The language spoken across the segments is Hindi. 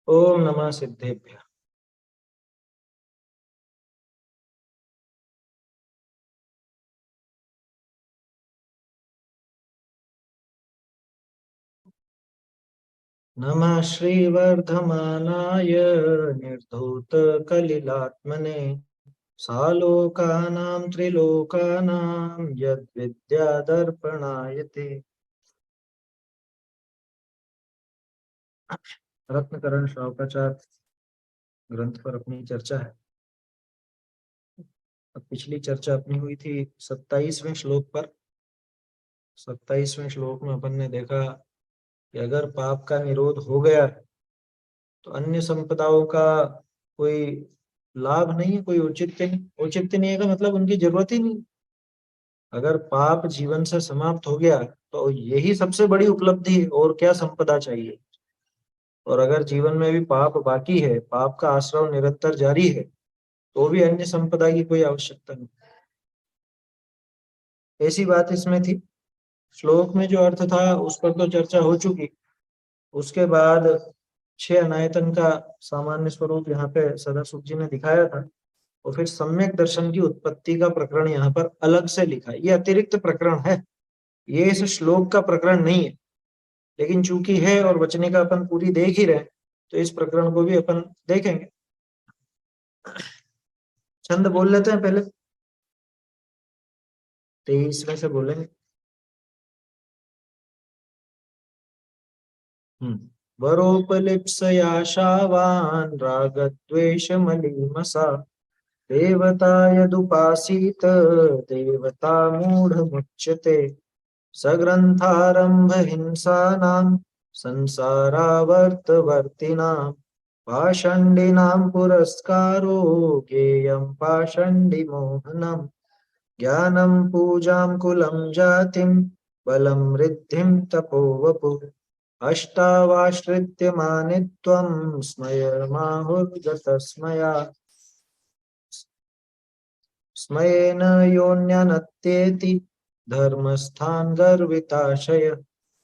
ओम नमः सिद्धेभ्य। नमः श्रीवर्धमानाय निर्धूतकलिलात्मने सालोकानां त्रिलोकानां यद्विद्यादर्पणाय ते। रत्नकरण श्रावकाचार्य ग्रंथ पर अपनी चर्चा है। अब पिछली चर्चा अपनी हुई थी 27वें श्लोक पर। 27वें श्लोक में अपन ने देखा कि अगर पाप का निरोध हो गया है तो अन्य संपदाओं का कोई लाभ नहीं है, कोई औचित्य नहीं। औचित्य नहीं है का मतलब उनकी जरूरत ही नहीं। अगर पाप जीवन से समाप्त हो गया तो यही सबसे बड़ी उपलब्धि है, और क्या संपदा चाहिए। और अगर जीवन में भी पाप बाकी है, पाप का आश्रव निरंतर जारी है, तो भी अन्य संपदा की कोई आवश्यकता नहीं। ऐसी बात इसमें थी। श्लोक में जो अर्थ था उस पर तो चर्चा हो चुकी। उसके बाद 6 अनायतन का सामान्य स्वरूप यहाँ पे सदाशिव जी ने दिखाया था। और फिर सम्यक दर्शन की उत्पत्ति का प्रकरण यहाँ पर अलग से लिखा है। ये अतिरिक्त प्रकरण है, ये इस श्लोक का प्रकरण नहीं है। लेकिन चूंकि है और वचने का अपन पूरी देख ही रहे, तो इस प्रकरण को भी अपन देखेंगे। छंद बोल लेते हैं पहले, 23 में से बोलेंगे। वरोपलिप्सया शावान् रागद्वेषमलीमसा देवता यदुपासीत देवता मूढ़मुच्यते सग्रंथारंभ हिंसानां संसारावर्तवर्तिनां पाषण्डिनां पुरस्कारो ज्ञेयं पाषण्डिमोहनम् ज्ञानं पूजां कुलं जातिं बलं ऋद्धिं तपो वपुः अष्टावाश्रित्य मानित्वं स्मयमाहुर्गतस्मया स्मयेन योऽन्यनत्येति धर्मस्थान् गर्विताशय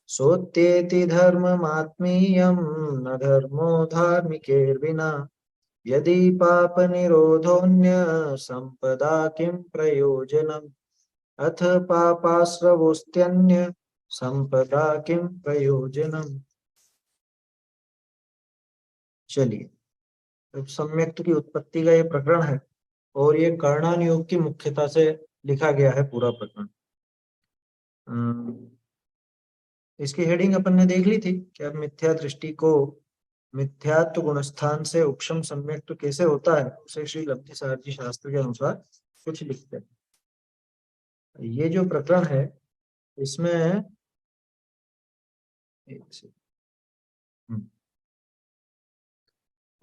सोत्येति धर्ममात्मीयं न धर्मो धार्मिकेर्विना यदि पापनिरोधोऽन्य संपदा किं प्रयोजनम् अथ पापाश्रवोऽस्त्यन्य संपदा किं प्रयोजनम्। चलिए, अब सम्यक्त की उत्पत्ति का ये प्रकरण है और ये कर्णान योग की मुख्यता से लिखा गया है पूरा प्रकरण। इसकी हेडिंग अपन ने देख ली थी कि अब मिथ्या दृष्टि को मिथ्यात्व गुणस्थान से उपशम सम्यक्त कैसे होता है, उसे श्री लब्धि सारजी शास्त्र के अनुसार कुछ लिखते हैं। ये जो प्रकरण है इसमें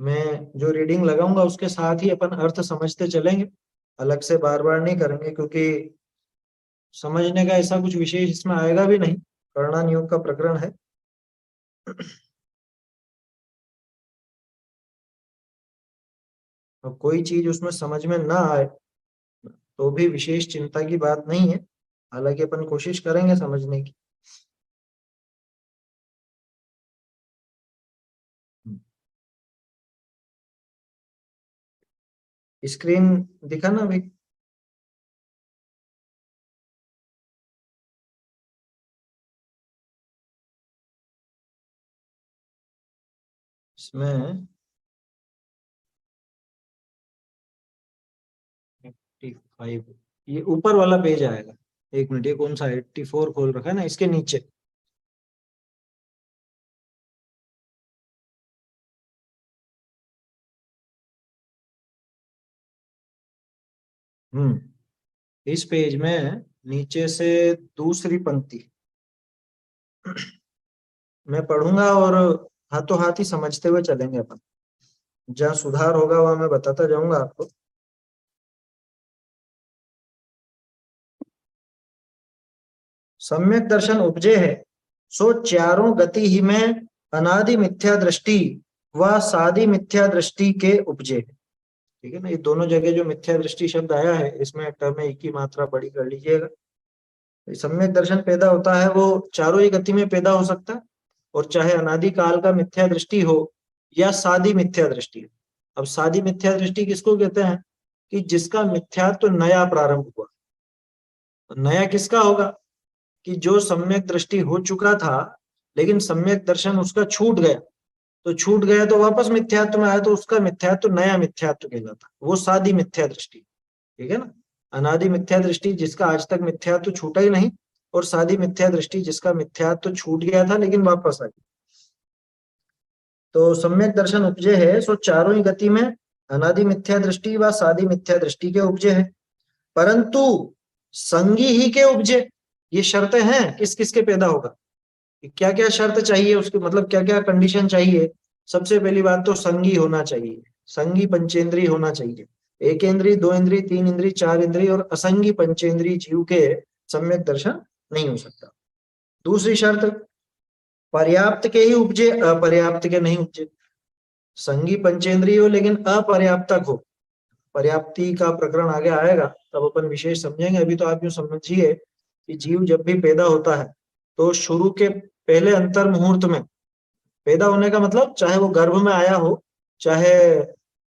मैं जो रीडिंग लगाऊंगा उसके साथ ही अपन अर्थ समझते चलेंगे, अलग से बार बार नहीं करेंगे, क्योंकि समझने का ऐसा कुछ विशेष इसमें आएगा भी नहीं। कर्णान योग का प्रकरण है। और कोई चीज उसमें समझ में ना आए तो भी विशेष चिंता की बात नहीं है, हालांकि अपन कोशिश करेंगे समझने की। स्क्रीन दिखा ना भाई? इसमें 85 ये ऊपर वाला पेज आएगा। एक मिनट, ये कौन सा 84 खोल रखा है ना, इसके नीचे। इस पेज में नीचे से दूसरी पंक्ति मैं पढ़ूंगा और हाथों हाथ ही समझते हुए चलेंगे अपन। जहाँ सुधार होगा वहां मैं बताता जाऊंगा आपको। सम्यक दर्शन उपजे है सो चारों गति ही में अनादि मिथ्या दृष्टि व सादी मिथ्या दृष्टि के उपजे। ठीक है ना, ये दोनों जगह जो मिथ्या दृष्टि शब्द आया है इसमें टर्म में एक ही मात्रा बड़ी कर लीजिएगा। सम्यक दर्शन पैदा होता है वो चारों ही गति में पैदा हो सकता है, और चाहे अनादि काल का मिथ्या दृष्टि हो या सादी मिथ्या दृष्टि। अब सादी मिथ्या दृष्टि किसको कहते हैं? कि जिसका मिथ्यात्व नया प्रारंभ हुआ। नया किसका होगा? कि जो सम्यक दृष्टि हो चुका था लेकिन सम्यक दर्शन उसका छूट गया, तो छूट गया तो वापस मिथ्यात्व में आया, तो उसका मिथ्यात्व नया मिथ्यात्व कहलाता, वो सादी मिथ्या दृष्टि। ठीक है ना? अनादि मिथ्या दृष्टि जिसका आज तक मिथ्यात्व छूटा ही नहीं, और सादी मिथ्या दृष्टि जिसका मिथ्यात्व छूट गया था लेकिन वापस आ गया। तो सम्यक दर्शन उपजे है सो चारों ही गति में अनादि मिथ्या दृष्टि व सादी मिथ्या दृष्टि के उपजे है, परंतु संगी ही के उपजे। ये शर्तें हैं किस किस के पैदा होगा, क्या क्या शर्त चाहिए उसके, मतलब क्या क्या कंडीशन चाहिए। सबसे पहली बात तो संगी होना चाहिए, संगी पंचेंद्री होना चाहिए। एक इंद्री, दो इंद्री, तीन इंद्री, चार इंद्री और असंगी पंचेंद्री जीव के सम्यक दर्शन नहीं हो सकता। दूसरी शर्त, पर्याप्त के ही उपजे, अपर्याप्त के नहीं उपजे। संगी पंचेंद्री हो लेकिन अपर्याप्तक हो। पर्याप्ति का प्रकरण आगे आएगा तब अपन विशेष समझेंगे। अभी तो आप यूं समझिए कि जीव जब भी पैदा होता है तो शुरू के पहले अंतर मुहूर्त में, पैदा होने का मतलब चाहे वो गर्भ में आया हो चाहे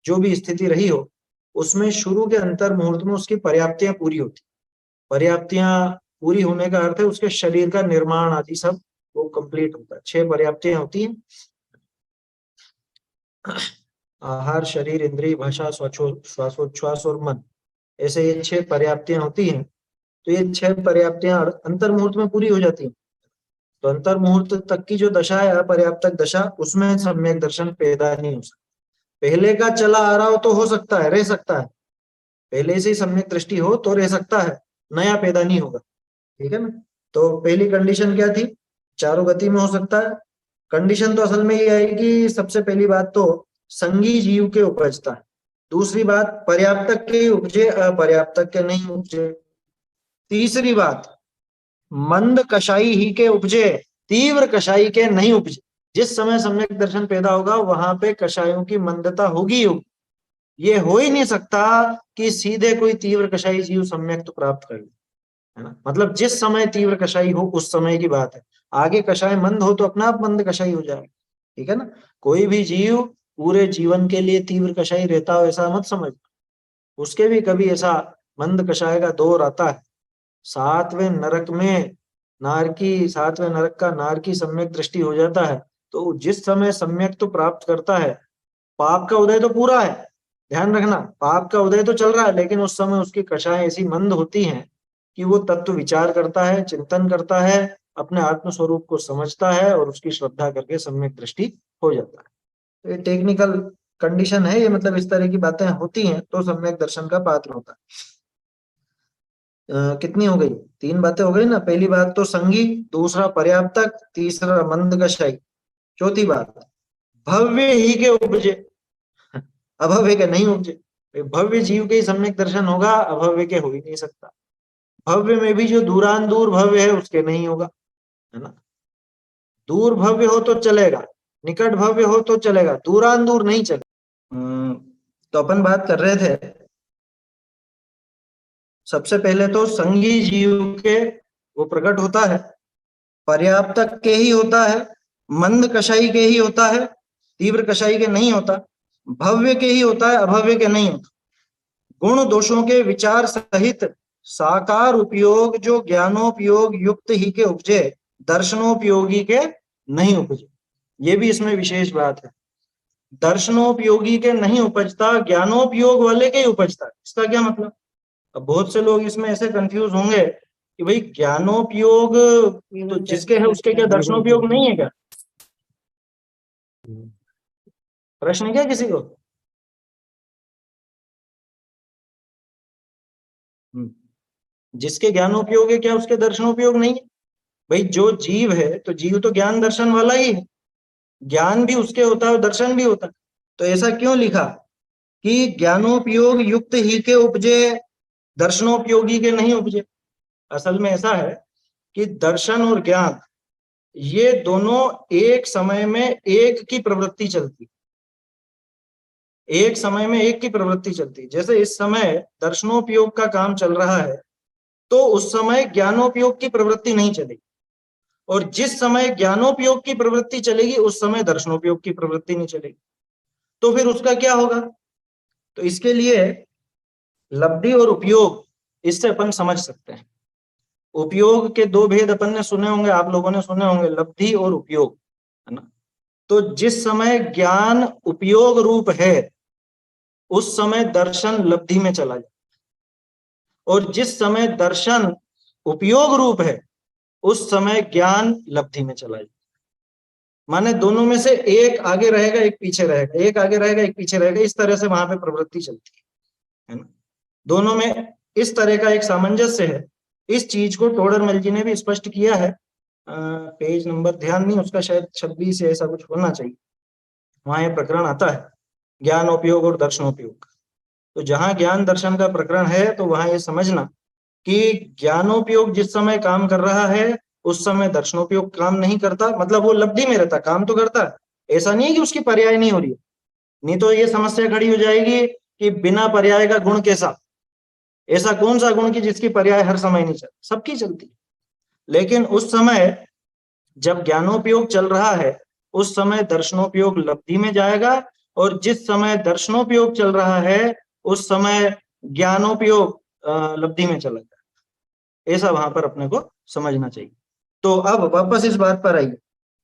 जो भी स्थिति रही हो, उसमें शुरू के अंतर मुहूर्त में उसकी पर्याप्तियां पूरी होती। पर्याप्तियां पूरी होने का अर्थ है उसके शरीर का निर्माण आदि सब वो कंप्लीट होता है। 6 पर्याप्तियां होती हैं, आहार, शरीर, इंद्रिय, भाषा, श्वासोच्छ्वास और मन, ऐसे ये 6 पर्याप्तियां होती हैं। तो ये 6 पर्याप्तियां अंतर मुहूर्त में पूरी हो जाती हैं। तो अंतर मुहूर्त तक की जो दशा है अपर्याप्तक दशा, उसमें सम्यक दर्शन पैदा नहीं हो सकता। पहले का चला आ रहा हो तो हो सकता है, रह सकता है, पहले से ही सम्यक दृष्टि हो तो रह सकता है, नया पैदा नहीं होगा। ठीक है ना? तो पहली कंडीशन क्या थी? चारों गति में हो सकता है। कंडीशन तो असल में ये आएगी, सबसे पहली बात तो संगी जीव के उपजता है। दूसरी बात, पर्याप्तक के उपजे, अपर्याप्तक के नहीं उपजे। तीसरी बात, मंद कषाई ही के उपजे, तीव्र कषाई के नहीं उपजे। जिस समय सम्यक दर्शन पैदा होगा वहां पे कषायों की मंदता होगी होगी। ये हो ही नहीं सकता कि सीधे कोई तीव्र कषाई जीव सम्यक तो प्राप्त कर ले, है ना? मतलब जिस समय तीव्र कषाई हो उस समय की बात है। आगे कषाय मंद हो तो अपना आप मंद कषाई हो जाएगा। ठीक है ना? कोई भी जीव पूरे जीवन के लिए तीव्र कषाई रहता हो ऐसा मत समझ, उसके भी कभी ऐसा मंद कषाय का दौर आता है। सातवें नरक में सातवें नरक का नार की सम्यक दृष्टि हो जाता है, तो जिस समय सम्यक तो प्राप्त करता है, पाप का उदय तो पूरा है, ध्यान रखना, पाप का उदय तो चल रहा है, लेकिन उस समय उसकी कषाएं ऐसी मंद होती हैं कि वो तत्व विचार करता है, चिंतन करता है, अपने आत्म स्वरूप को समझता है और उसकी श्रद्धा करके सम्यक दृष्टि हो जाता है। तो ये टेक्निकल कंडीशन है, ये मतलब इस तरह की बातें होती हैं तो सम्यक दर्शन का पात्र होता है। कितनी हो गई? 3 बातें हो गई ना। पहली बात तो संगी, दूसरा पर्याप्तक, तीसरा मंद कषाई, चौथी बात भव्य ही के उपजे, अभव्य के नहीं उपजे। भव्य जीव के ही सम्यक दर्शन होगा, अभव्य के हो ही नहीं सकता। भव्य में भी जो दूरान दूर भव्य है उसके नहीं होगा, है ना? दूर भव्य हो तो चलेगा, निकट भव्य हो तो चलेगा, दूरान दूर नहीं चलेगा। तो अपन बात कर रहे थे सबसे पहले तो संगी जीव के वो प्रकट होता है, पर्याप्तक के ही होता है, मंद कषाई के ही होता है, तीव्र कषाई के नहीं होता, भव्य के ही होता है, अभव्य के नहीं होता। गुण दोषों के विचार सहित साकार उपयोग जो ज्ञानोपयोग युक्त ही के उपजे, दर्शनोपयोगी के नहीं उपजे। ये भी इसमें विशेष बात है, दर्शनोपयोगी के नहीं उपजता, ज्ञानोपयोग वाले के ही उपजता। इसका क्या मतलब? अब बहुत से लोग इसमें ऐसे कंफ्यूज होंगे कि भाई ज्ञानोपयोग तो जिसके है उसके क्या दर्शनोपयोग नहीं है क्या? प्रश्न क्या किसी को? जिसके ज्ञानोपयोग है क्या उसके दर्शनोपयोग नहीं है? भाई जो जीव है तो जीव तो ज्ञान दर्शन वाला ही है, ज्ञान भी उसके होता है और दर्शन भी होता है। तो ऐसा क्यों लिखा कि ज्ञानोपयोग युक्त ही के उपजे, दर्शनोपयोगी के नहीं उपजे? असल में ऐसा है कि दर्शन और ज्ञान ये दोनों एक समय में एक की प्रवृत्ति चलती, एक समय में एक की प्रवृत्ति चलती। जैसे इस समय दर्शनोपयोग का काम चल रहा है तो उस समय ज्ञानोपयोग की प्रवृत्ति नहीं चलेगी, और जिस समय ज्ञानोपयोग की प्रवृत्ति चलेगी उस समय दर्शनोपयोग की प्रवृत्ति नहीं चलेगी। तो फिर उसका क्या होगा? तो इसके लिए लब्धि और उपयोग, इससे अपन समझ सकते हैं। उपयोग के दो भेद अपन ने सुने होंगे, आप लोगों ने सुने होंगे, लब्धि और उपयोग, है ना। तो जिस समय ज्ञान उपयोग रूप है उस समय दर्शन लब्धि में चला जाए, और जिस समय दर्शन उपयोग रूप है उस समय ज्ञान लब्धि में चला जाए। माने दोनों में से एक आगे रहेगा एक पीछे रहेगा, एक आगे रहेगा एक पीछे रहेगा, इस तरह से वहां पे प्रवृत्ति चलती है ना। दोनों में इस तरह का एक सामंजस्य है। इस चीज को टोडरमल जी ने भी स्पष्ट किया है। पेज नंबर ध्यान नहीं, उसका शायद 26 या ऐसा कुछ होना चाहिए, वहां ये प्रकरण आता है ज्ञानोपयोग और दर्शनोपयोग। तो जहां ज्ञान दर्शन का प्रकरण है तो वहां ये समझना कि ज्ञानोपयोग जिस समय काम कर रहा है उस समय दर्शनोपयोग काम नहीं करता, मतलब वो लब्धि में रहता, काम तो करता है। ऐसा नहीं है कि उसकी पर्याय नहीं हो रही है, नहीं तो ये समस्या खड़ी हो जाएगी कि बिना पर्याय का गुण कैसा, ऐसा कौन सा गुण की जिसकी पर्याय हर समय नहीं चलती, सबकी चलती। लेकिन उस समय जब ज्ञानोपयोग चल रहा है उस समय दर्शनोपयोग लब्धि में जाएगा, और जिस समय दर्शनोपयोग चल रहा है उस समय ज्ञानोपयोग लब्धि में चला जाएगा। ऐसा वहां पर अपने को समझना चाहिए। तो अब वापस इस बात पर आइए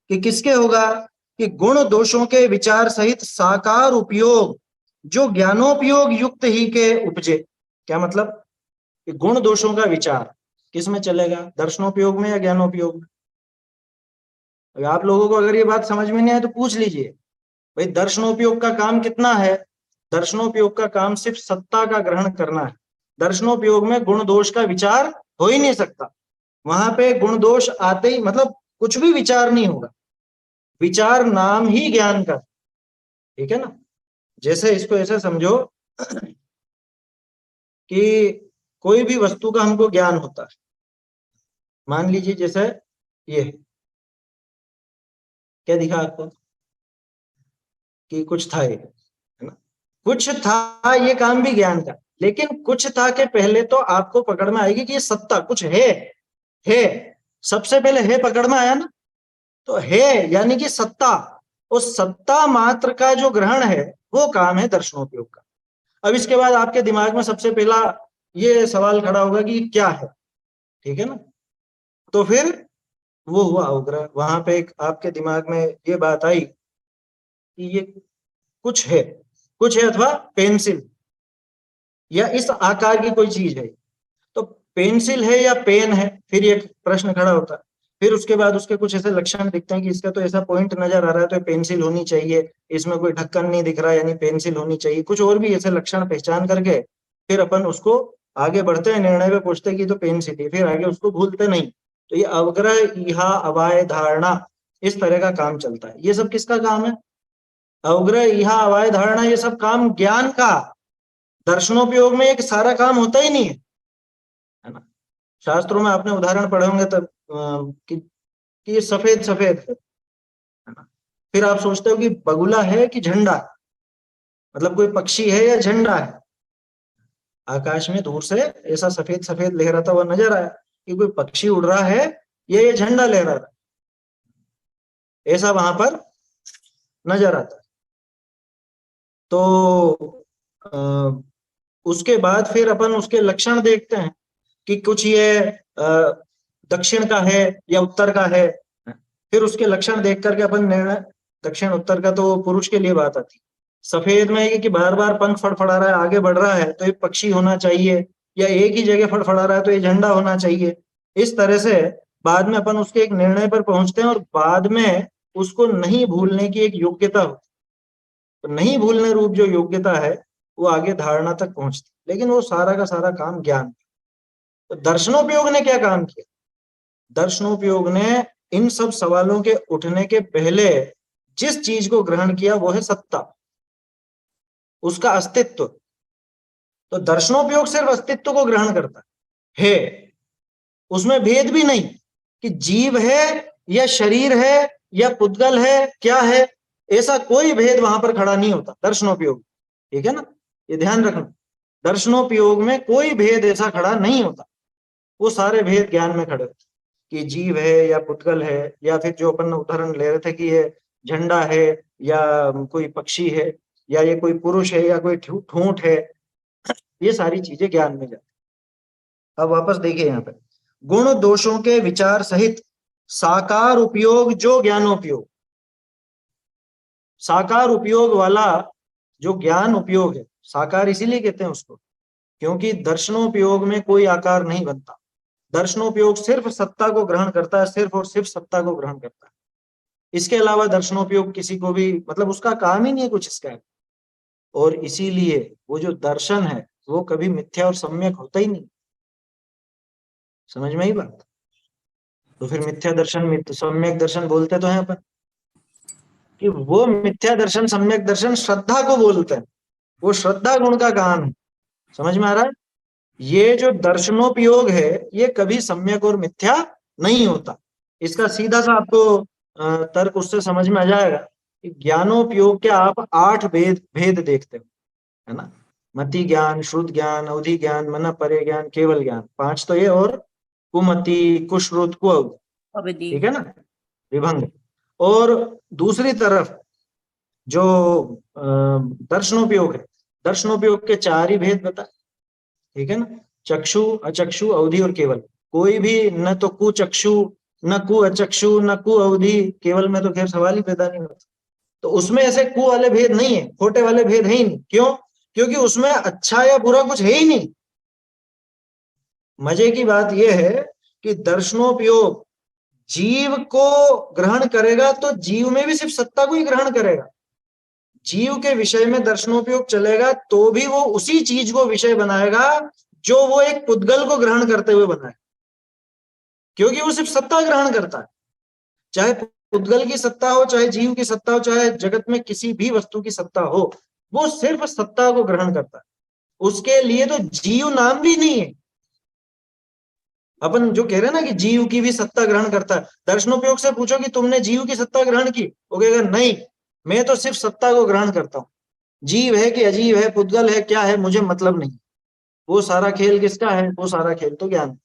कि किसके होगा, कि गुण दोषों के विचार सहित साकार उपयोग जो ज्ञानोपयोग युक्त ही के उपजे। क्या मतलब? कि गुण दोषों का विचार किस में चलेगा, दर्शनोपयोग में या ज्ञानोपयोग में? अगर आप लोगों को अगर ये बात समझ में नहीं आए तो पूछ लीजिए, भाई दर्शनोपयोग का काम कितना है? दर्शनोपयोग का काम सिर्फ सत्ता का ग्रहण करना है। दर्शनोपयोग में गुण दोष का विचार हो ही नहीं सकता। वहां पे गुण दोष आते ही मतलब कुछ भी विचार नहीं होगा, विचार नाम ही ज्ञान का, ठीक है ना। जैसे इसको ऐसे समझो कि कोई भी वस्तु का हमको ज्ञान होता है। मान लीजिए जैसे ये क्या दिखा आपको कि कुछ था, ये है ना, कुछ था, ये काम भी ज्ञान का। लेकिन कुछ था के पहले तो आपको पकड़ में आएगी कि ये सत्ता कुछ है, सबसे पहले है पकड़ में आया ना। तो है यानी कि सत्ता, उस सत्ता मात्र का जो ग्रहण है वो काम है दर्शनोपयोग का। अब इसके बाद आपके दिमाग में सबसे पहला ये सवाल खड़ा होगा कि क्या है, ठीक है ना। तो फिर वो हुआ अवग्रह, वहां पे एक आपके दिमाग में ये बात आई कि ये कुछ है, कुछ है, अथवा पेंसिल या इस आकार की कोई चीज है। तो पेंसिल है या पेन है, फिर एक प्रश्न खड़ा होता है। फिर उसके बाद उसके कुछ ऐसे लक्षण दिखते हैं कि इसका तो ऐसा पॉइंट नजर आ रहा है तो पेंसिल होनी चाहिए, इसमें कोई ढक्कन नहीं दिख रहा यानी पेंसिल होनी चाहिए, कुछ और भी ऐसे लक्षण पहचान करके फिर अपन उसको आगे बढ़ते हैं, निर्णय पे पहुंचते हैं कि तो पेंसिल है, फिर आगे उसको भूलते नहीं। तो ये अवग्रह इहा अवाय धारणा इस तरह का काम चलता है। ये सब किसका काम है? अवग्रह इहा अवाय धारणा, ये सब काम ज्ञान का। दर्शनोपयोग में एक सारा काम होता ही नहीं है ना। शास्त्रों में आपने उदाहरण पढ़े होंगे तब कि ये सफेद सफेद है ना। फिर आप सोचते हो कि बगुला है कि झंडा, मतलब कोई पक्षी है या झंडा है। आकाश में दूर से ऐसा सफेद सफेद लहराता हुआ नजर आया कि कोई पक्षी उड़ रहा है या ये झंडा लहरा रहा है, ऐसा वहां पर नजर आता है। तो उसके बाद फिर अपन उसके लक्षण देखते हैं कि कुछ ये दक्षिण का है या उत्तर का है। फिर उसके लक्षण देख करके अपन निर्णय, दक्षिण उत्तर का तो पुरुष के लिए बात आती। सफेद में कि बार बार पंख फड़फड़ा रहा है, आगे बढ़ रहा है तो ये पक्षी होना चाहिए, या एक ही जगह फड़फड़ा रहा है तो ये झंडा होना चाहिए। इस तरह से बाद में अपन उसके एक निर्णय पर पहुंचते हैं, और बाद में उसको नहीं भूलने की एक योग्यता होती है। तो नहीं भूलने रूप जो योग्यता है वो आगे धारणा तक पहुंचती, लेकिन वो सारा का सारा काम ज्ञान। तो दर्शनोपयोग ने क्या काम किया? दर्शनोपयोग ने इन सब सवालों के उठने के पहले जिस चीज को ग्रहण किया वो है सत्ता, उसका अस्तित्व। तो दर्शनोपयोग सिर्फ अस्तित्व को ग्रहण करता है, उसमें भेद भी नहीं कि जीव है या शरीर है या पुद्गल है, क्या है, ऐसा कोई भेद वहां पर खड़ा नहीं होता दर्शनोपयोग, ठीक है ना। ये ध्यान रखना, दर्शनोपयोग में कोई भेद ऐसा खड़ा नहीं होता। वो सारे भेद ज्ञान में खड़े होते कि जीव है या पुद्गल है, या फिर जो अपन उदाहरण ले रहे थे कि ये झंडा है या कोई पक्षी है, या ये कोई पुरुष है या कोई ठूंठ है, ये सारी चीजें ज्ञान में जाती। अब वापस देखिए यहाँ पे, गुण दोषों के विचार सहित साकार उपयोग जो ज्ञानोपयोग, साकार उपयोग वाला जो ज्ञान उपयोग है, साकार इसीलिए कहते हैं उसको क्योंकि दर्शनोपयोग में कोई आकार नहीं बनता। दर्शनोपयोग सिर्फ सत्ता को ग्रहण करता है, सिर्फ और सिर्फ सत्ता को ग्रहण करता है। इसके अलावा दर्शनोपयोग किसी को भी, मतलब उसका काम ही नहीं है कुछ इसका। और इसीलिए वो जो दर्शन है वो कभी मिथ्या और सम्यक होता ही नहीं। समझ में ही बात? तो फिर मिथ्या दर्शन सम्यक दर्शन बोलते तो हैं अपन कि वो मिथ्या दर्शन सम्यक दर्शन श्रद्धा को बोलते हैं, वो श्रद्धा गुण का काम है। समझ में आ रहा है? ये जो दर्शनोपयोग है ये कभी सम्यक और मिथ्या नहीं होता। इसका सीधा सा आपको तर्क उससे समझ में आ जाएगा कि ज्ञानोपयोग के आप 8 भेद देखते हो, है ना? मति ज्ञान, श्रुत ज्ञान, अवधि ज्ञान, मन परे ज्ञान, केवल ज्ञान, 5 तो ये, और कुमति, कुश्रुत, कुअवधि, ठीक है ना, विभंग। और दूसरी तरफ जो दर्शनोपयोग है, दर्शनोपयोग के 4 ही भेद बताए, ठीक है ना, चक्षु, अचक्षु, अवधि और केवल। कोई भी न तो कुचक्षु, न कु अचक्षु, न कु अवधि, केवल में तो खैर सवाल ही पैदा नहीं होता। तो उसमें ऐसे कु वाले भेद नहीं है, खोटे वाले भेद है ही नहीं। क्यों? क्योंकि उसमें अच्छा या बुरा कुछ है ही नहीं। मजे की बात यह है कि दर्शनोपयोग जीव को ग्रहण करेगा तो जीव में भी सिर्फ सत्ता को ही ग्रहण करेगा। जीव के विषय में दर्शनोपयोग चलेगा तो भी वो उसी चीज को विषय बनाएगा जो वो एक पुद्गल को ग्रहण करते हुए बनाए, क्योंकि वो सिर्फ सत्ता ग्रहण करता है। चाहे पुद्गल की सत्ता हो, चाहे जीव की सत्ता हो, चाहे जगत में किसी भी वस्तु की सत्ता हो, वो सिर्फ सत्ता को ग्रहण करता है। उसके लिए तो जीव नाम भी नहीं है। अपन जो कह रहे हैं ना कि जीव की भी सत्ता ग्रहण करता है, दर्शनोपयोग से पूछो कि तुमने जीव की सत्ता ग्रहण की, वो कहेगा नहीं, मैं तो सिर्फ सत्ता को ग्रहण करता हूं। जीव है कि अजीव है, पुद्गल है, क्या है, मुझे मतलब नहीं। वो सारा खेल किसका है? वो सारा खेल तो ज्ञान।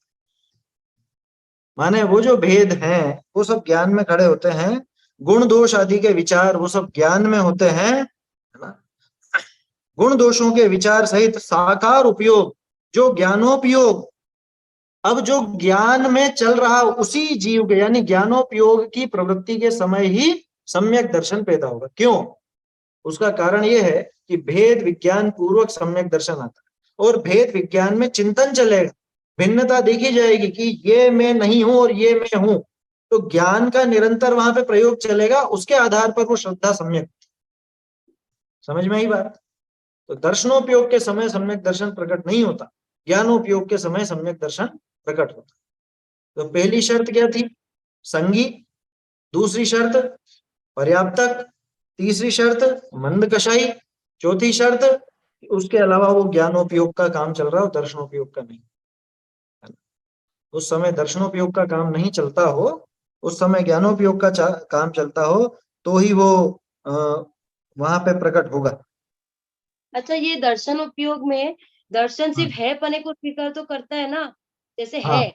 माने वो जो भेद हैं वो सब ज्ञान में खड़े होते हैं। गुण दोष आदि के विचार वो सब ज्ञान में होते हैं, है ना? गुण दोषों के विचार सहित साकार उपयोग जो ज्ञानोपयोग, अब जो ज्ञान में चल रहा उसी जीव के, यानी ज्ञानोपयोग की प्रवृत्ति के समय ही सम्यक दर्शन पैदा होगा। क्यों? उसका कारण यह है कि भेद विज्ञान पूर्वक सम्यक दर्शन आता है, और भेद विज्ञान में चिंतन चलेगा, भिन्नता देखी जाएगी कि ये मैं नहीं हूं और ये मैं हूं। तो ज्ञान का निरंतर वहां पे प्रयोग चलेगा, उसके आधार पर वो श्रद्धा सम्यक। समझ में आई बात? तो दर्शनोपयोग के समय सम्यक दर्शन प्रकट नहीं होता, ज्ञानोपयोग के समय सम्यक दर्शन प्रकट होता। तो पहली शर्त क्या थी? संगी। दूसरी शर्त पर्याप्तक। तीसरी शर्त मंद कषाई। चौथी शर्त उसके अलावा वो ज्ञानोपयोग का काम चल रहा हो, दर्शनोपयोग का नहीं। उस समय दर्शनोपयोग का काम नहीं चलता हो, उस समय ज्ञानोपयोग का काम चलता हो, तो ही वो वहां पे प्रकट होगा। अच्छा, ये दर्शन उपयोग में दर्शन सिर्फ है पने को स्वीकार तो करता है ना, जैसे हाँ, है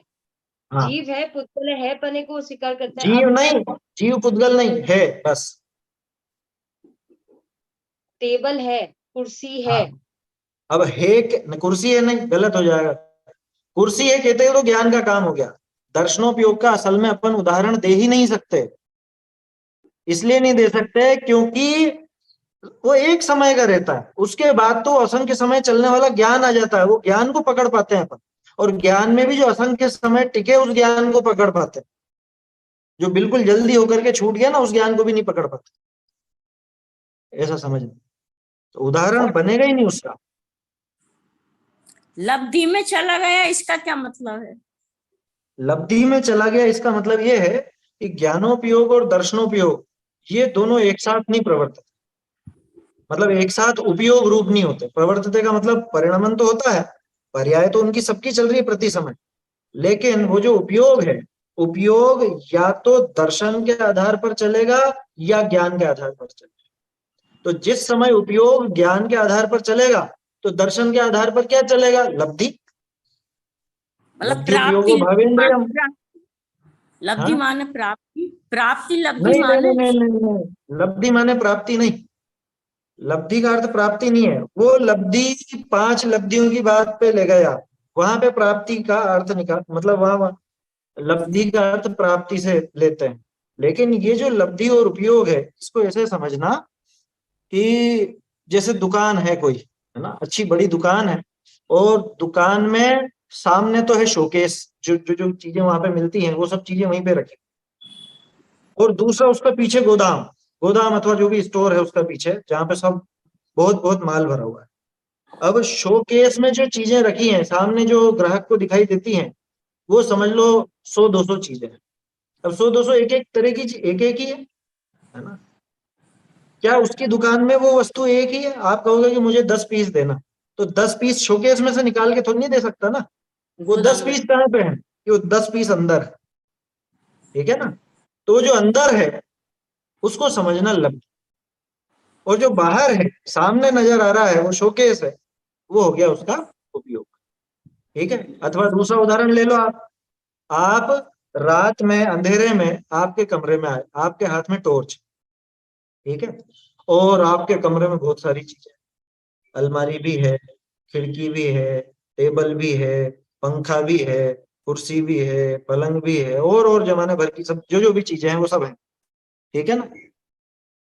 हाँ। जीव है पुद्गल है पने को स्वीकार करता है। जीव अब नहीं, जीव पुद्गल नहीं है, बस। टेबल है, कुर्सी है। हाँ। अब है कुर्सी है नहीं, गलत हो जाएगा। कुर्सी है कहते हैं तो ज्ञान का काम हो गया। दर्शनोपयोग का असल में अपन उदाहरण दे ही नहीं सकते। इसलिए नहीं दे सकते क्योंकि वो एक समय का रहता है, उसके बाद तो असंख्य समय चलने वाला ज्ञान आ जाता है, वो ज्ञान को पकड़ पाते हैं अपन। और ज्ञान में भी जो असंख्य समय टिके उस ज्ञान को पकड़ पाते हैं, जो बिल्कुल जल्दी होकर के छूट गया ना उस ज्ञान को भी नहीं पकड़ पाते। ऐसा समझ, तो उदाहरण बनेगा ही नहीं उसका। लब्धि में चला गया, इसका क्या मतलब है? लब्धि में चला गया इसका मतलब ये है कि ज्ञानोपयोग और दर्शनोपयोग ये दोनों एक साथ नहीं प्रवर्तित, मतलब एक साथ उपयोग रूप नहीं होते। प्रवर्तित का मतलब परिणमन तो होता है, पर्याय तो उनकी सबकी चल रही है प्रति समय, लेकिन वो जो उपयोग है, उपयोग या तो दर्शन के आधार पर चलेगा या ज्ञान के आधार पर चलेगा। तो जिस समय उपयोग ज्ञान के आधार पर चलेगा तो दर्शन के आधार पर क्या चलेगा? लब्धि। मतलब लब्धि उपयोगो भावेन्द्रियम। लब्धि माने प्राप्ति, प्राप्ति लब्धि नहीं नहीं माने नहीं नहीं नहीं, लब्धि माने प्राप्ति नहीं। लब्धि का अर्थ प्राप्ति नहीं है, वो लब्धि 5 लब्धियों की बात पे ले गए आप, वहां पे प्राप्ति का अर्थ निकाल, मतलब वहां लब्धि का अर्थ प्राप्ति से लेते हैं। लेकिन ये जो लब्धि और उपयोग है, इसको ऐसे समझना कि जैसे दुकान है कोई, है ना, अच्छी बड़ी दुकान है, और दुकान में सामने तो है शोकेस, जो जो जो चीजें वहां पे मिलती हैं वो सब चीजें वहीं पे रखी, और दूसरा उसका पीछे गोदाम, गोदाम अथवा जो भी स्टोर है उसका पीछे, जहाँ पे सब बहुत बहुत माल भरा हुआ है। अब शोकेस में जो चीजें रखी हैं, सामने जो ग्राहक को दिखाई देती हैं, वो समझ लो 100-200 चीजें हैं। अब 100-200 एक एक तरह की एक एक ही है ना। क्या उसकी दुकान में वो वस्तु एक ही है? आप कहोगे कि मुझे 10 पीस देना, तो 10 पीस शोकेस में से निकाल के थोड़ी नहीं दे सकता ना। वो 10 पीस कहाँ पे है? कि वो 10 पीस अंदर है, ठीक है ना। तो जो अंदर है उसको समझना लब्धि, और जो बाहर है सामने नजर आ रहा है वो शोकेस है, वो हो गया उसका उपयोग, ठीक है। अथवा दूसरा उदाहरण ले लो आप रात में अंधेरे में आपके कमरे में आए, आपके हाथ में टॉर्च, ठीक है, और आपके कमरे में बहुत सारी चीजें, अलमारी भी है, खिड़की भी है, टेबल भी है, पंखा भी है, कुर्सी भी है, पलंग भी है, और जमाने भर की सब जो जो भी चीजें हैं वो सब है, ठीक है ना।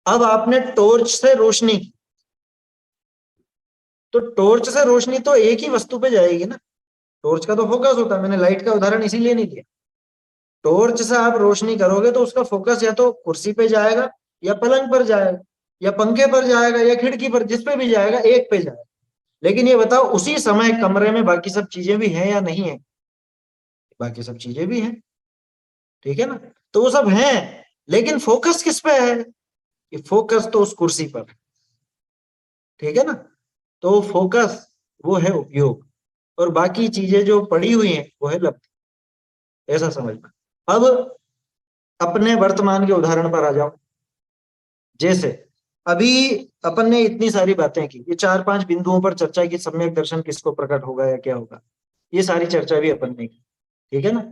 अब आपने टॉर्च से रोशनी की, तो टॉर्च से रोशनी तो एक ही वस्तु पे जाएगी ना, टॉर्च का तो फोकस होता है, मैंने लाइट का उदाहरण इसीलिए नहीं दिया। टॉर्च से आप रोशनी करोगे तो उसका फोकस या तो कुर्सी पे जाएगा, या पलंग पर जाएगा, या पंखे पर जाएगा, या खिड़की पर, जिस पे भी जाएगा एक पे जाएगा। लेकिन ये बताओ उसी समय कमरे में बाकी सब चीजें भी हैं या नहीं है? बाकी सब चीजें भी हैं, ठीक है ना। तो वो सब हैं, लेकिन फोकस किस पे है? कि फोकस तो उस कुर्सी पर है, ठीक है ना। तो फोकस वो है उपयोग, और बाकी चीजें जो पड़ी हुई हैं वो है लब्धि, ऐसा समझना। अब अपने वर्तमान के उदाहरण पर आ जाओ। जैसे अभी अपन ने इतनी सारी बातें की, ये 4-5 बिंदुओं पर चर्चा की, सम्यक दर्शन किसको प्रकट होगा या क्या होगा, ये सारी चर्चा भी अपन ने की, ठीक है ना।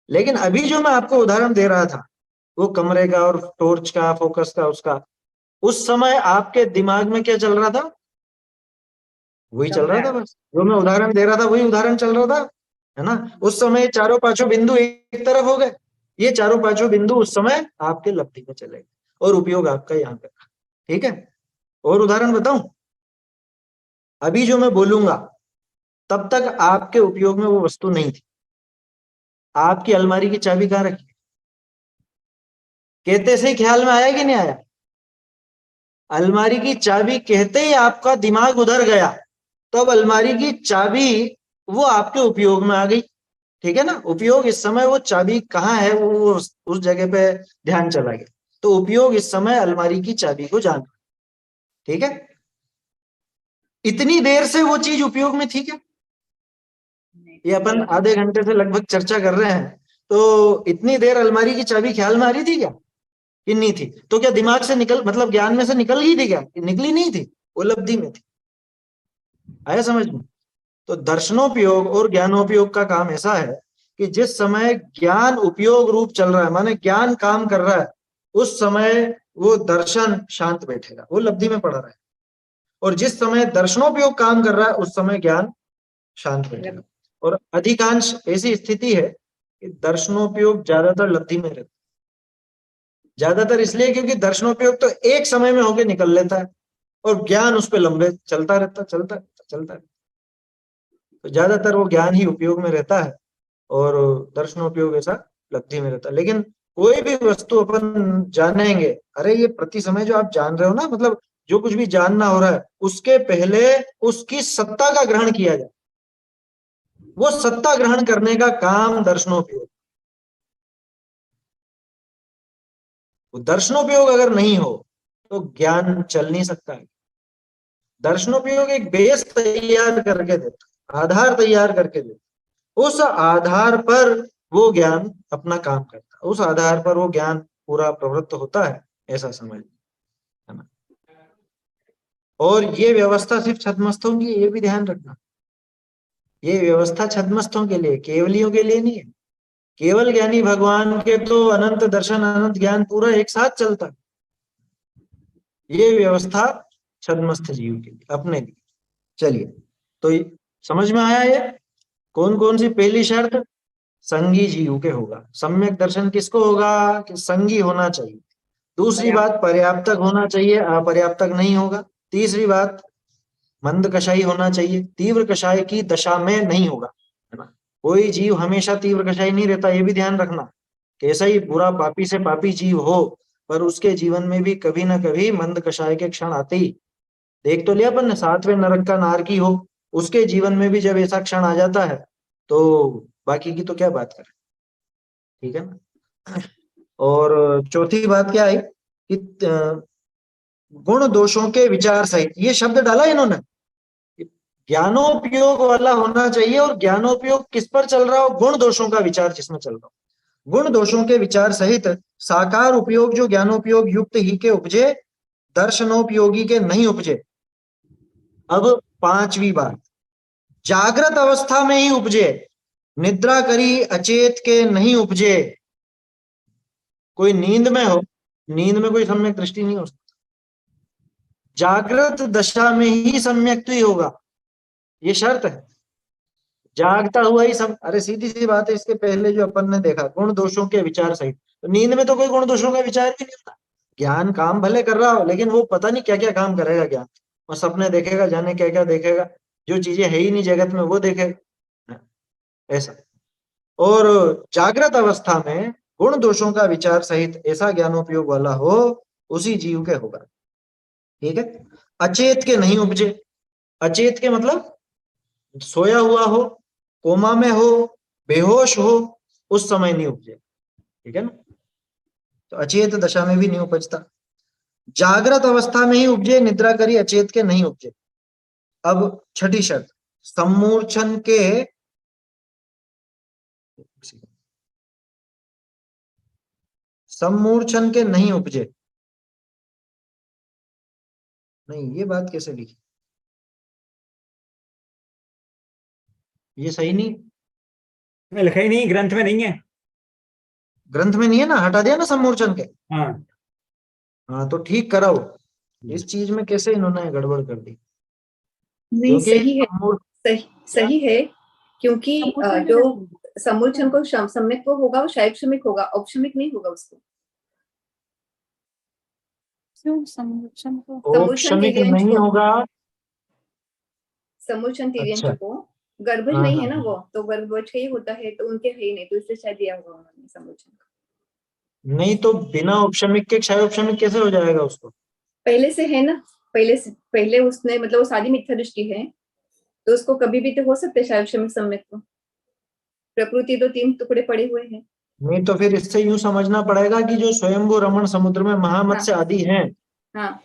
लेकिन अभी जो मैं आपको उदाहरण दे रहा था, वो कमरे का और टॉर्च का, फोकस का, उसका, उस समय आपके दिमाग में क्या चल रहा था? वही चल रहा था, बस जो मैं उदाहरण दे रहा था वही उदाहरण चल रहा था, है ना। उस समय चारों पांचों बिंदु एक तरफ हो गए, ये चारों पांचों बिंदु उस समय आपके लब्धि में चले गए, और उपयोग आपका यहाँ पे, ठीक है। और उदाहरण बताऊं? अभी जो मैं बोलूंगा तब तक आपके उपयोग में वो वस्तु नहीं थी। आपकी अलमारी की चाबी कहाँ रखी? कहते से ही ख्याल में आया कि नहीं आया? अलमारी की चाबी कहते ही आपका दिमाग उधर गया, तो अब अलमारी की चाबी वो आपके उपयोग में आ गई, ठीक है ना। उपयोग इस समय वो चाबी कहाँ है, वो उस जगह पे ध्यान चला गया, तो उपयोग इस समय अलमारी की चाबी को जान, ठीक है। इतनी देर से वो चीज उपयोग में थी क्या? ये अपन आधे घंटे से लगभग चर्चा कर रहे हैं, तो इतनी देर अलमारी की चाबी ख्याल में आ रही थी क्या? कि नहीं थी? तो क्या दिमाग से निकल, मतलब ज्ञान में से निकल गई थी क्या? निकली नहीं थी, उपलब्धि में थी। आया समझ में? तो दर्शनोपयोग और ज्ञानोपयोग का काम ऐसा है कि जिस समय ज्ञान उपयोग रूप चल रहा है, माने ज्ञान काम कर रहा है, उस समय वो दर्शन शांत बैठेगा, वो लब्धि में पड़ा रहा है। और जिस समय दर्शनोपयोग काम कर रहा है उस समय ज्ञान शांत बैठेगा। और अधिकांश ऐसी स्थिति है कि दर्शनोपयोग ज्यादातर लब्धि में रहता है। ज्यादातर इसलिए क्योंकि दर्शनोपयोग तो एक समय में होके निकल लेता है, और ज्ञान उस पर लंबे चलता रहता है। तो ज्यादातर वो ज्ञान ही उपयोग में रहता है, और दर्शनोपयोग ऐसा लब्धि में रहता है। लेकिन कोई भी वस्तु अपन जानेंगे, अरे ये प्रति समय जो आप जान रहे हो ना, मतलब जो कुछ भी जानना हो रहा है, उसके पहले उसकी सत्ता का ग्रहण किया जाए, वो सत्ता ग्रहण करने का काम दर्शनोपयोग। दर्शनोपयोग अगर नहीं हो तो ज्ञान चल नहीं सकता है। दर्शनोपयोग एक बेस तैयार करके देता है, आधार तैयार करके देता है, उस आधार पर वो ज्ञान अपना काम करता है, उस आधार पर वो ज्ञान पूरा प्रवृत्त होता है, ऐसा समझ, है ना। और ये व्यवस्था सिर्फ छद्मस्तों की, ये भी ध्यान रखना, ये व्यवस्था छद्मस्तों के लिए, केवलियों के लिए नहीं है। केवल ज्ञानी भगवान के तो अनंत दर्शन, अनंत ज्ञान पूरा एक साथ चलता है। ये व्यवस्था छद्मस्थ जीव के लिए, अपने लिए। चलिए, तो समझ में आया ये कौन कौन सी पहली शर्त? संगी जीव के होगा। सम्यक दर्शन किसको होगा? कि संगी होना चाहिए। दूसरी बात, पर्याप्तक होना चाहिए, अपर्याप्तक नहीं होगा। तीसरी बात, मंद कषाई होना चाहिए, तीव्र कषाय की दशा में नहीं होगा, है ना। कोई जीव हमेशा तीव्र कषाय नहीं रहता, ये भी ध्यान रखना। कैसा ही बुरा पापी से पापी जीव हो, पर उसके जीवन में भी कभी ना कभी मंद कषाय के क्षण आते ही। देख तो लिया अपन ने, 7वें नरक का नारकी हो, उसके जीवन में भी जब ऐसा क्षण आ जाता है तो बाकी की तो क्या बात करें, ठीक है ना। और चौथी बात क्या है कि गुण दोषों के विचार सहित, ये शब्द डाला इन्होंने, ज्ञानोपयोग वाला होना चाहिए। और ज्ञानोपयोग किस पर चल रहा हो? गुण दोषों का विचार जिसमें चल रहा हो। गुण दोषों के विचार सहित साकार उपयोग जो ज्ञानोपयोग युक्त ही के उपजे, दर्शनोपयोगी के नहीं उपजे। अब 5वीं बात, जागृत अवस्था में ही उपजे, निद्रा करी अचेत के नहीं उपजे। कोई नींद में हो, नींद में कोई सम्यक दृष्टि नहीं हो सकती, जागृत दशा में ही सम्यक ही होगा, ये शर्त है। जागता हुआ ही सब, अरे सीधी सी बात है, इसके पहले जो अपन ने देखा गुण दोषों के विचार सहित, तो नींद में तो कोई गुण दोषों का विचार भी नहीं होता। ज्ञान काम भले कर रहा हो, लेकिन वो पता नहीं क्या क्या काम करेगा ज्ञान, और सपने देखेगा, जाने क्या क्या देखेगा, जो चीजें है ही नहीं जगत में वो देखेगा, ऐसा। और जागृत अवस्था में गुण दोषों का विचार सहित ऐसा ज्ञानोपयोग वाला हो, उसी जीव के होगा, ठीक है। अचेत के नहीं उपजे। अचेत के मतलब सोया हुआ हो, कोमा में हो, बेहोश हो, उस समय नहीं उपजे, ठीक है ना। तो अचेत दशा में भी नहीं उपजता। जागृत अवस्था में ही उपजे, निद्रा करी अचेत के नहीं उपजे। अब छठी शर्त, सम्मूर्छन के नहीं उपजे। नहीं, ये बात कैसे लिखी, ये सही नहीं, लिखा ही नहीं, ग्रंथ में नहीं है। ग्रंथ में नहीं है ना, हटा दिया ना सम्मूर्छन के। हाँ, हाँ, तो ठीक कराओ, इस चीज में कैसे इन्होंने गड़बड़ कर दी। नहीं, क्योंकि सही है, सही है, क्योंकि जो सम्मूर्छन को सम्यक को होगा वो शायक्षमिक होगा, औपशमिक नहीं होगा उसको। क्यों सम्मोचन को? औपशमिक नहीं होगा। सम्मूर्छन तिर्यंच अच्छा। को, गर्भज हाँ, नहीं हाँ, है ना हाँ। वो, तो गर्भज का ही होता है, तो उनके है ही नहीं, तो इसलिए शायद दिया होगा उन्होंने सम्मूर्छन का। नहीं तो बिना औपशमिक के क्षय औपशमिक कैसे हो जाएगा उसको? पहले से है ना, पहले उसने मतलब वो सारी मिथ्या दृष्टि है, तो उसको कभी भी तो हो सकता है शायक्षमिक सम्यक को। प्रकृति तो 3 टुकड़े पड़े हुए हैं। नहीं तो फिर इससे यूं समझना पड़ेगा कि जो स्वयंभू रमण समुद्र में महामत्स्य आदि हैं, हाँ,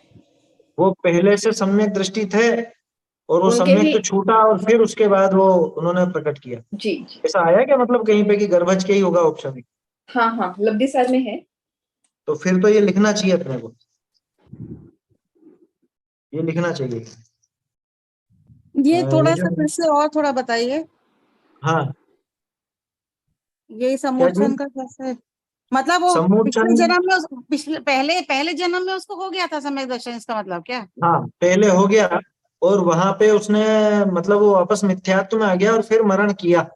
वो पहले से सम्यक दृष्टि थे, और वो उनके सम्यक भी तो छूटा, और फिर उसके बाद वो उन्होंने प्रकट किया। जी। ऐसा आया क्या मतलब कहीं पे कि गर्भज के ही होगा औपशमिक? हाँ, लब्धि सार में है। तो फिर तो ये लिखना चाहिए अपने को, ये लिखना चाहिए। ये थोड़ा ये सा जो, फिर से और थोड़ा बताइए, हाँ, ये सम्मोचन का कैसे, मतलब वो पिछले सम्मोचन, जन्म में पहले जन्म में उसको हो गया था सम्यक दर्शन, इसका मतलब क्या? हाँ पहले हो गया, और वहां पे उसने मतलब वो वापस मिथ्यात्व में आ गया, और फिर मरण किया,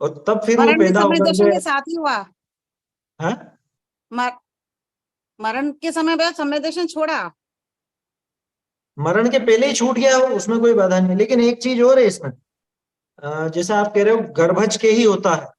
और तब फिर वो मरण भी पैदा सम्यक होकर दर्शन के, के साथ ही हुआ? हाँ, मरण के समय बाद सम्यक दर्शन छोड़ा? मरण के पहले ही छूट गया, उसमें कोई बाधा नहीं। लेकिन एक चीज और है इसमें, जैसे आप कह रहे हो गर्भज के ही होता है,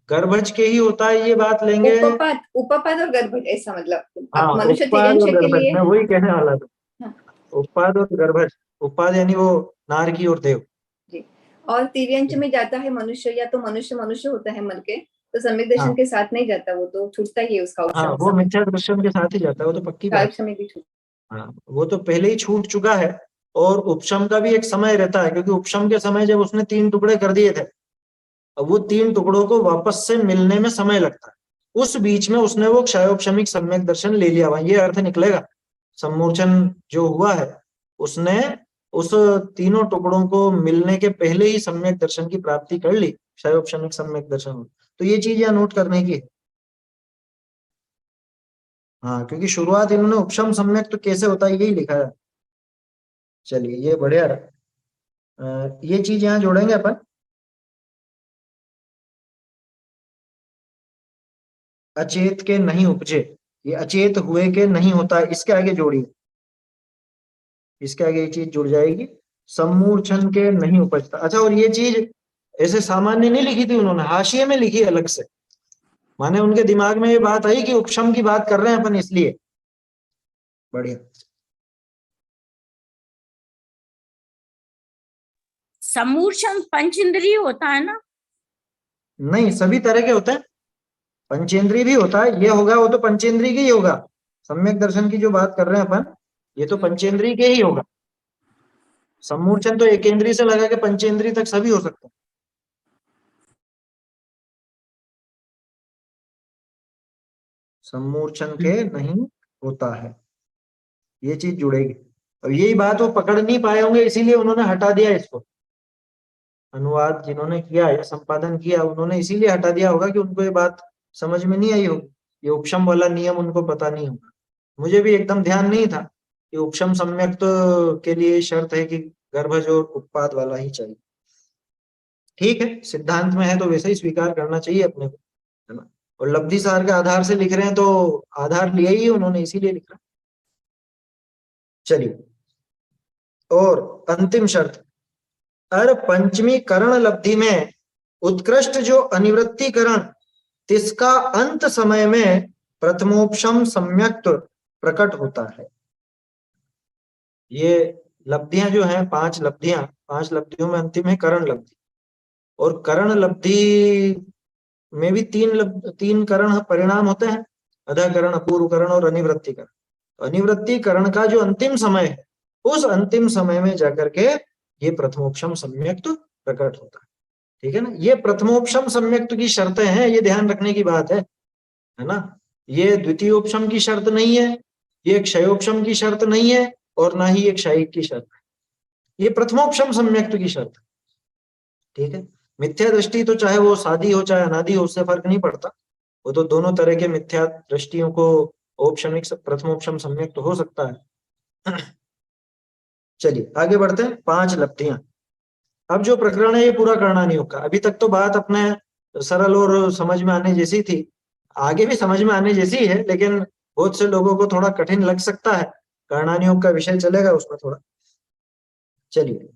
गर्भज के ही होता है, ये बात लेंगे। उपपाद और गर्भज, ऐसा मतलब हाँ, मनुष्य उत्पाद तिर्यंश और के गर्भज, लिए। मैं वही कहने वाला था। हाँ, उत्पाद और गर्भज, उत्पाद यानी वो नारकी और देव जी। और तिर्यंश में जाता है मनुष्य, या तो मनुष्य होता है मर के, तो सम्यक दर्शन हाँ, के साथ नहीं जाता, वो तो छूटता ही है उसका हाँ, औपशमिक वो समय, मिथ्या दर्शन के साथ ही जाता है, वो तो पक्की बात। शायक्षमिक भी छूट। हाँ, वो तो पहले ही छूट चुका है। और उपशम का भी एक समय रहता है, क्योंकि उपशम के समय जब उसने 3 टुकड़े कर दिए थे, अब वो 3 टुकड़ों को वापस से मिलने में समय लगता है, उस बीच में उसने वो क्षयोपशमिक सम्यक दर्शन ले लिया, वहां ये अर्थ निकलेगा। सम्मोचन जो हुआ है, उसने उस तीनों टुकड़ों को मिलने के पहले ही सम्यक दर्शन की प्राप्ति कर ली, क्षयोपशमिक सम्यक दर्शन। तो ये चीज यहाँ नोट करने की है। हाँ, क्योंकि शुरुआत इन्होंने उपशम सम्यक तो कैसे होता है यही लिखा है। चलिए ये बढ़िया रहा। ये चीज यहाँ जोड़ेंगे अपन, अचेत के नहीं उपजे, ये अचेत हुए के नहीं होता है, इसके आगे जोड़िए, इसके आगे ये चीज जुड़ जाएगी, सम्मूर्छन के नहीं उपजता। अच्छा, और ये चीज ऐसे सामान्य नहीं लिखी थी उन्होंने, हाशिए में लिखी अलग से, माने उनके दिमाग में ये बात आई कि उपशम की बात कर रहे हैं अपन इसलिए। बढ़िया। समूर्छन पंच इंद्रिय होता है ना? नहीं, सभी तरह के होते हैं, पंचेंद्रीय भी होता है, ये होगा वो तो पंचेंद्रीय के ही होगा। सम्यक दर्शन की जो बात कर रहे हैं अपन, ये तो पंचेंद्रीय के ही होगा। सम्मूर्छन तो एकेंद्रीय से लगा के पंचेंद्रीय तक सभी हो सकते हैं। सम्मूर्छन के नहीं होता है, ये चीज जुड़ेगी। और यही बात वो पकड़ नहीं पाए होंगे, इसीलिए उन्होंने हटा दिया इसको। अनुवाद जिन्होंने किया या संपादन किया उन्होंने इसीलिए हटा दिया होगा कि उनको ये बात समझ में नहीं आई होगी, ये उपशम वाला नियम उनको पता नहीं होगा। मुझे भी एकदम ध्यान नहीं था कि उपशम सम्यक तो के लिए शर्त है कि गर्भज और उत्पाद वाला ही चाहिए। ठीक है, सिद्धांत में है तो वैसे ही स्वीकार करना चाहिए अपने को, है ना। और लब्धि सार के आधार से लिख रहे हैं तो आधार लिया ही उन्होंने, इसीलिए लिख रहा। चलिए, और अंतिम शर्त, अर पंचमी करण लब्धि में उत्कृष्ट जो अनिवृत्ति करण, तिसका अंत समय में प्रथमोपशम सम्यक्त प्रकट होता है। ये लब्धियां जो हैं, 5 लब्धियां, 5 लब्धियों में अंतिम है करण लब्धि। और करण लब्धि में भी 3 करण परिणाम होते हैं, अधकरण, अपूर्व करण और अनिवृत्ति करण। तो अनिवृत्ति करण का जो अंतिम समय है, उस अंतिम समय में जाकर के ये प्रथमोपशम सम्यक्त प्रकट होता है। ठीक है ना, ये प्रथमोपशम सम्यक्त की शर्तें हैं, ये ध्यान रखने की बात है ना। ये द्वितीयोपशम की शर्त नहीं है, ये क्षयोपशम की शर्त नहीं है, और ना ही एक क्षयिक की शर्त है, ये प्रथमोपशम सम्यक्त की शर्त है। ठीक है, मिथ्या दृष्टि तो चाहे वो सादी हो चाहे अनादि हो, उससे फर्क नहीं पड़ता, वो तो दोनों तरह के मिथ्या दृष्टियों को औपशमिक प्रथमोपशम सम्यक्त हो सकता है। चलिए आगे बढ़ते हैं। 5 लब्धियां। अब जो प्रकरण है ये पूरा करना नहीं होगा। अभी तक तो बात अपने सरल और समझ में आने जैसी थी, आगे भी समझ में आने जैसी है, लेकिन बहुत से लोगों को थोड़ा कठिन लग सकता है, करणानियोग का विषय चलेगा उसमें थोड़ा। चलिए,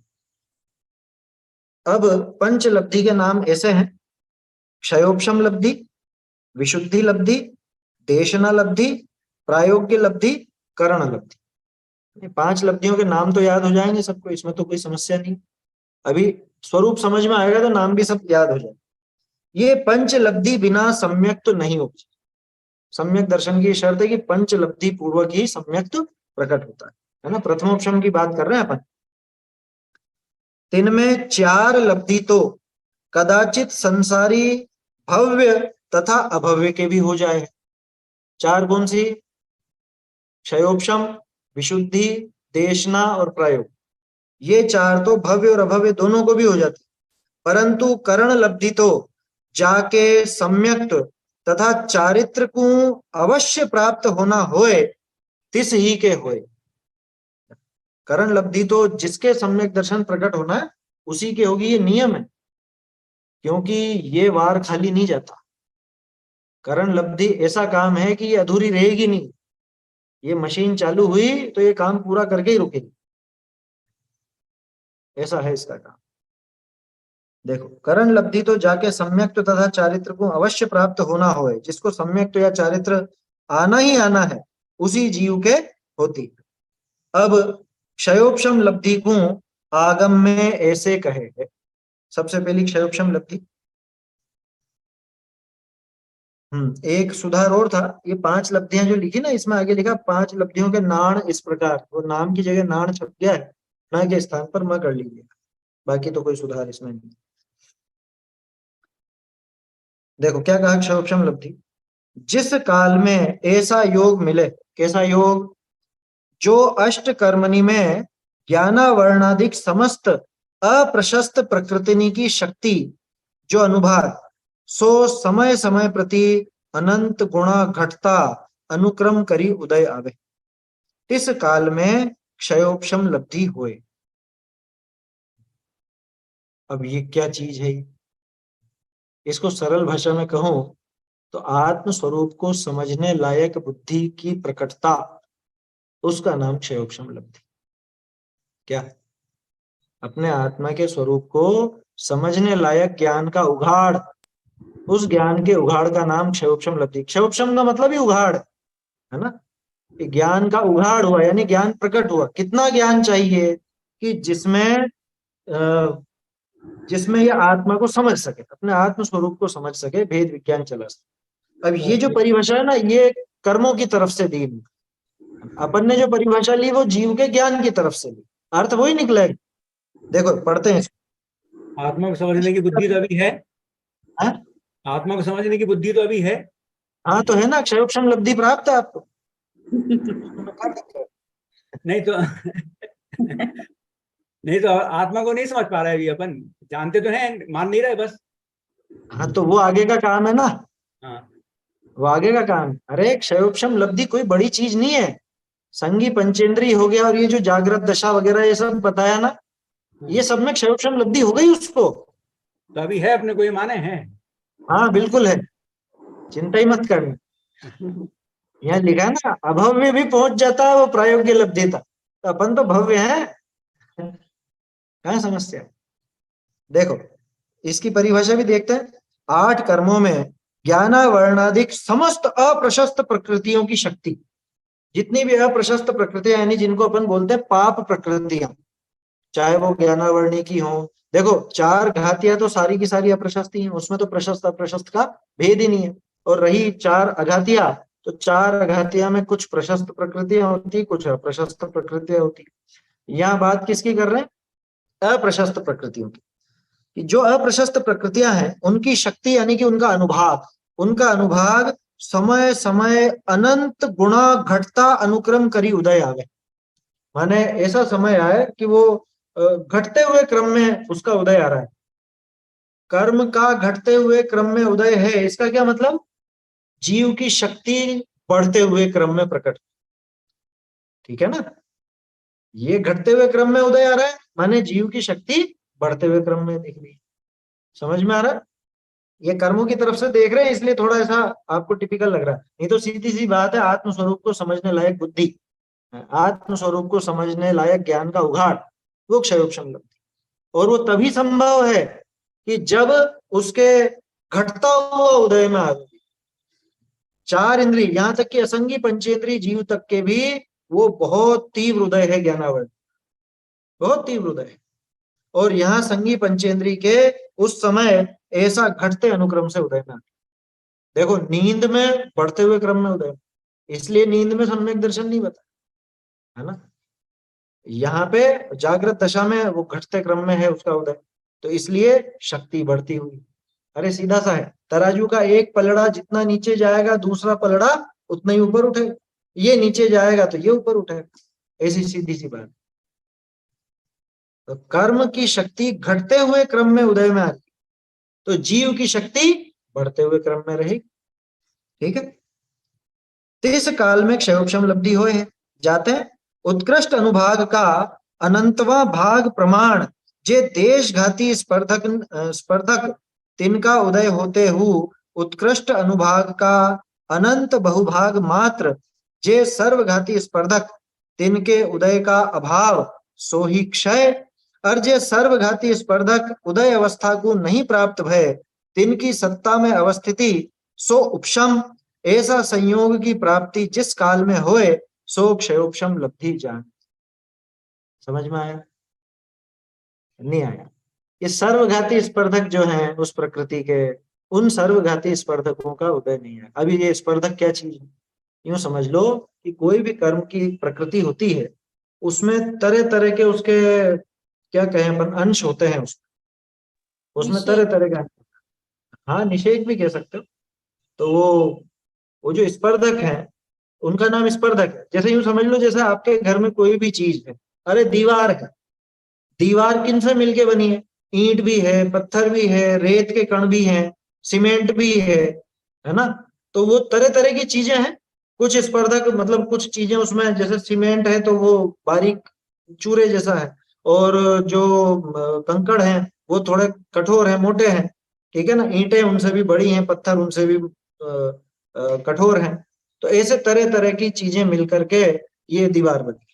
अब पंच लब्धि के नाम ऐसे हैं, क्षयोपशम लब्धि, विशुद्धि लब्धि, देशना लब्धि, प्रायोग्य लब्धि, करण लब्धि। 5 लब्धियों के नाम तो याद हो जाएंगे सबको, इसमें तो कोई समस्या नहीं। अभी स्वरूप समझ में आएगा तो नाम भी सब याद हो जाए। ये पंच लब्धि बिना सम्यक तो नहीं उपजे। सम्यक दर्शन की शर्त है कि पंच लब्धि पूर्वक ही सम्यक तो प्रकट होता है ना। प्रथमोपशम की बात कर रहे हैं अपन। 3 में 4 लब्धि तो कदाचित संसारी भव्य तथा अभव्य के भी हो जाए। 4 कौन सी? क्षयोपशम, विशुद्धि, देशना और प्रायोग। ये 4 तो भव्य और अभव्य दोनों को भी हो जाती, परंतु करण लब्धि तो जाके सम्यक्त तथा चारित्र को अवश्य प्राप्त होना होए, तिस ही के होए। करण लब्धि तो जिसके सम्यक दर्शन प्रकट होना है उसी के होगी, ये नियम है, क्योंकि ये वार खाली नहीं जाता। करण लब्धि ऐसा काम है कि ये अधूरी रहेगी नहीं, ये मशीन चालू हुई तो ये काम पूरा करके ही रुकेगी, ऐसा है इसका काम। देखो, करण लब्धि तो जाके सम्यक्त तथा चारित्र को अवश्य प्राप्त होना होए, जिसको सम्यक्त या चारित्र आना ही आना है उसी जीव के होती। अब क्षयोपशम लब्धि को आगम में ऐसे कहे है। सबसे पहली क्षयोपशम लब्धि, एक सुधार और था, ये 5 लब्धियां जो लिखी ना, इसमें आगे लिखा 5 लब्धियों के नाण इस प्रकार, वो नाम की जगह नाण छप गया है, ना के स्थान पर म कर लीजिएगा, बाकी तो कोई सुधार इसमें नहीं। देखो क्या कहा क्षयोपशम लब्धि, जिस काल में ऐसा योग मिले, कैसा योग? जो अष्ट कर्मणि में ज्ञानावर्णाधिक समस्त अप्रशस्त प्रकृतिनी की शक्ति जो अनुभाग, सो समय समय प्रति अनंत गुणा घटता अनुक्रम करी उदय आवे, इस काल में क्षयोपशम लब्धि होए। अब ये क्या चीज है? इसको सरल भाषा में कहूं तो आत्म स्वरूप को समझने लायक बुद्धि की प्रकटता, उसका नाम क्षयोपशम लब्धि। क्या? अपने आत्मा के स्वरूप को समझने लायक ज्ञान का उघाड़, उस ज्ञान के उघाड़ का नाम क्षयोपशम लब्धि। क्षयोपशम का मतलब ही उघाड़ है ना, कि ज्ञान का उघाड़ हुआ, यानी ज्ञान प्रकट हुआ। कितना ज्ञान चाहिए कि जिसमें ये आत्मा को समझ सके, अपने आत्म स्वरूप को समझ सके, भेद विज्ञान चला सके। अब ये जो परिभाषा है ना, ये कर्मों की तरफ से दी। अपन ने जो परिभाषा ली वो जीव के ज्ञान की तरफ से ली, अर्थ वही निकलेगा। देखो पढ़ते हैं इसको। आत्मा को समझने की बुद्धि तो अभी है। हाँ? आत्मा को समझने की बुद्धि तो अभी है। हाँ तो है ना, क्षयोपशम लब्धि प्राप्त है आपको। नहीं तो नहीं तो आत्मा को नहीं समझ पा रहे अभी अपन। जानते तो हैं, मान नहीं रहे बस। हाँ तो वो आगे का काम है ना, हाँ वो आगे का काम है। अरे क्षयोपशम लब्धि कोई बड़ी चीज नहीं है। संगी पंचेंद्री हो गया और ये जो जागृत दशा वगैरह ये सब बताया ना, ये सब में क्षयोपशम लब्धि हो गई उसको। तो अभी है, अपने को ये माने हैं। हाँ बिल्कुल है, चिंता ही मत करना। यहाँ लिखा है ना, अभव्य भी पहुंच जाता है वो प्रायोग्य लब्धि तक, तो अपन तो भव्य है, कहाँ समस्या। देखो इसकी परिभाषा भी देखते हैं। 8 कर्मों में ज्ञानावर्णाधिक समस्त अप्रशस्त प्रकृतियों की शक्ति, जितनी भी अप्रशस्त प्रकृतियां यानी जिनको अपन बोलते हैं पाप प्रकृतियां, चाहे वो ज्ञानावर्णी की हो। देखो 4 घातियां तो सारी की सारी अप्रशस्ती हैं, उसमें तो प्रशस्त अप्रशस्त का भेद ही नहीं है। और रही 4 अघातियां, तो 4 अघातियां में कुछ प्रशस्त प्रकृतियां होती, कुछ अप्रशस्त प्रकृतियां होती। यहाँ बात किसकी कर रहे हैं? अप्रशस्त प्रकृतियों की। कि जो अप्रशस्त प्रकृतियां हैं उनकी शक्ति यानी कि उनका अनुभाग समय समय अनंत गुणा घटता अनुक्रम करी उदय आवे। माने ऐसा समय आए कि वो घटते हुए क्रम में उसका उदय आ रहा है। कर्म का घटते हुए क्रम में उदय है, इसका क्या मतलब? जीव की शक्ति बढ़ते हुए क्रम में प्रकट। ठीक है ना, ये घटते हुए क्रम में उदय आ रहा है, माने जीव की शक्ति बढ़ते हुए क्रम में दिख रही है। समझ में आ रहा है? ये कर्मों की तरफ से देख रहे हैं, इसलिए थोड़ा ऐसा आपको टिपिकल लग रहा है। नहीं तो सीधी सी बात है, आत्म स्वरूप को समझने लायक बुद्धि, आत्म स्वरूप को समझने लायक ज्ञान का उघाड़, वो क्षयोपशम लब्धि। और वो तभी संभव है कि जब उसके घटता हुआ उदय में आ गई। 4 इंद्रिय, यहां तक कि असंगी पंचेंद्रिय जीव तक के भी वो बहुत तीव्र उदय है ज्ञानावरण, बहुत तीव्र उदय है। और यहाँ संगी पंचेंद्रिय के उस समय ऐसा घटते अनुक्रम से उदय में। देखो नींद में बढ़ते हुए क्रम में उदय, इसलिए नींद में सम्यक दर्शन नहीं बता, है ना। यहाँ पे जागृत दशा में वो घटते क्रम में है उसका उदय, तो इसलिए शक्ति बढ़ती हुई। अरे सीधा सा है, तराजू का एक पलड़ा जितना नीचे जाएगा दूसरा पलड़ा उतना ही ऊपर उठेगा, ये नीचे जाएगा तो ये ऊपर उठेगा, ऐसी सीधी सी बात। तो कर्म की शक्ति घटते हुए क्रम में उदय में आ रही, तो जीव की शक्ति बढ़ते हुए क्रम में रहेगी। ठीक है, इस काल में क्षयोपशम लब्धि होए है जाते हैं। उत्कृष्ट अनुभाग का अनंतवा भाग प्रमाण जे देश घाती स्पर्धक तिनका उदय होते हुए उत्कृष्ट अनुभाग का अनंत बहुभाग मात्र जे सर्वघाती स्पर्धक तिनके उदय का अभाव सो ही क्षय, और जे सर्वघाती स्पर्धक उदय अवस्था को नहीं प्राप्त भय तिनकी सत्ता में अवस्थिति सो उपशम। ऐसा संयोग की प्राप्ति जिस काल में होए सो क्षयोपशम लब्धि जान। समझ में आया? नहीं आया? ये सर्वघाती स्पर्धक जो हैं उस प्रकृति के, उन सर्वघाती स्पर्धकों का उदय नहीं है अभी। ये स्पर्धक क्या चीज है? यूं समझ लो कि कोई भी कर्म की प्रकृति होती है, उसमें तरह तरह के उसके क्या कहें अपन, अंश होते हैं उसमें तरह तरह के, हाँ निषेध भी कह सकते हो। तो वो जो स्पर्धक है उनका नाम स्पर्धक है। जैसे यूं समझ लो, जैसे आपके घर में कोई भी चीज है, अरे दीवार है, दीवार किन से मिलके बनी है? ईंट भी है, पत्थर भी है, रेत के कण भी हैं, सीमेंट भी है ना। तो वो तरह तरह की चीजें हैं, कुछ स्पर्धक मतलब कुछ चीजें उसमें, जैसे सीमेंट है तो वो बारीक चूरे जैसा है, और जो कंकड़ है वो थोड़े कठोर है, मोटे हैं, ठीक है ना। ईंटें उनसे भी बड़ी हैं, पत्थर उनसे भी कठोर हैं। तो ऐसे तरह तरह की चीजें मिलकर के ये दीवार बनी।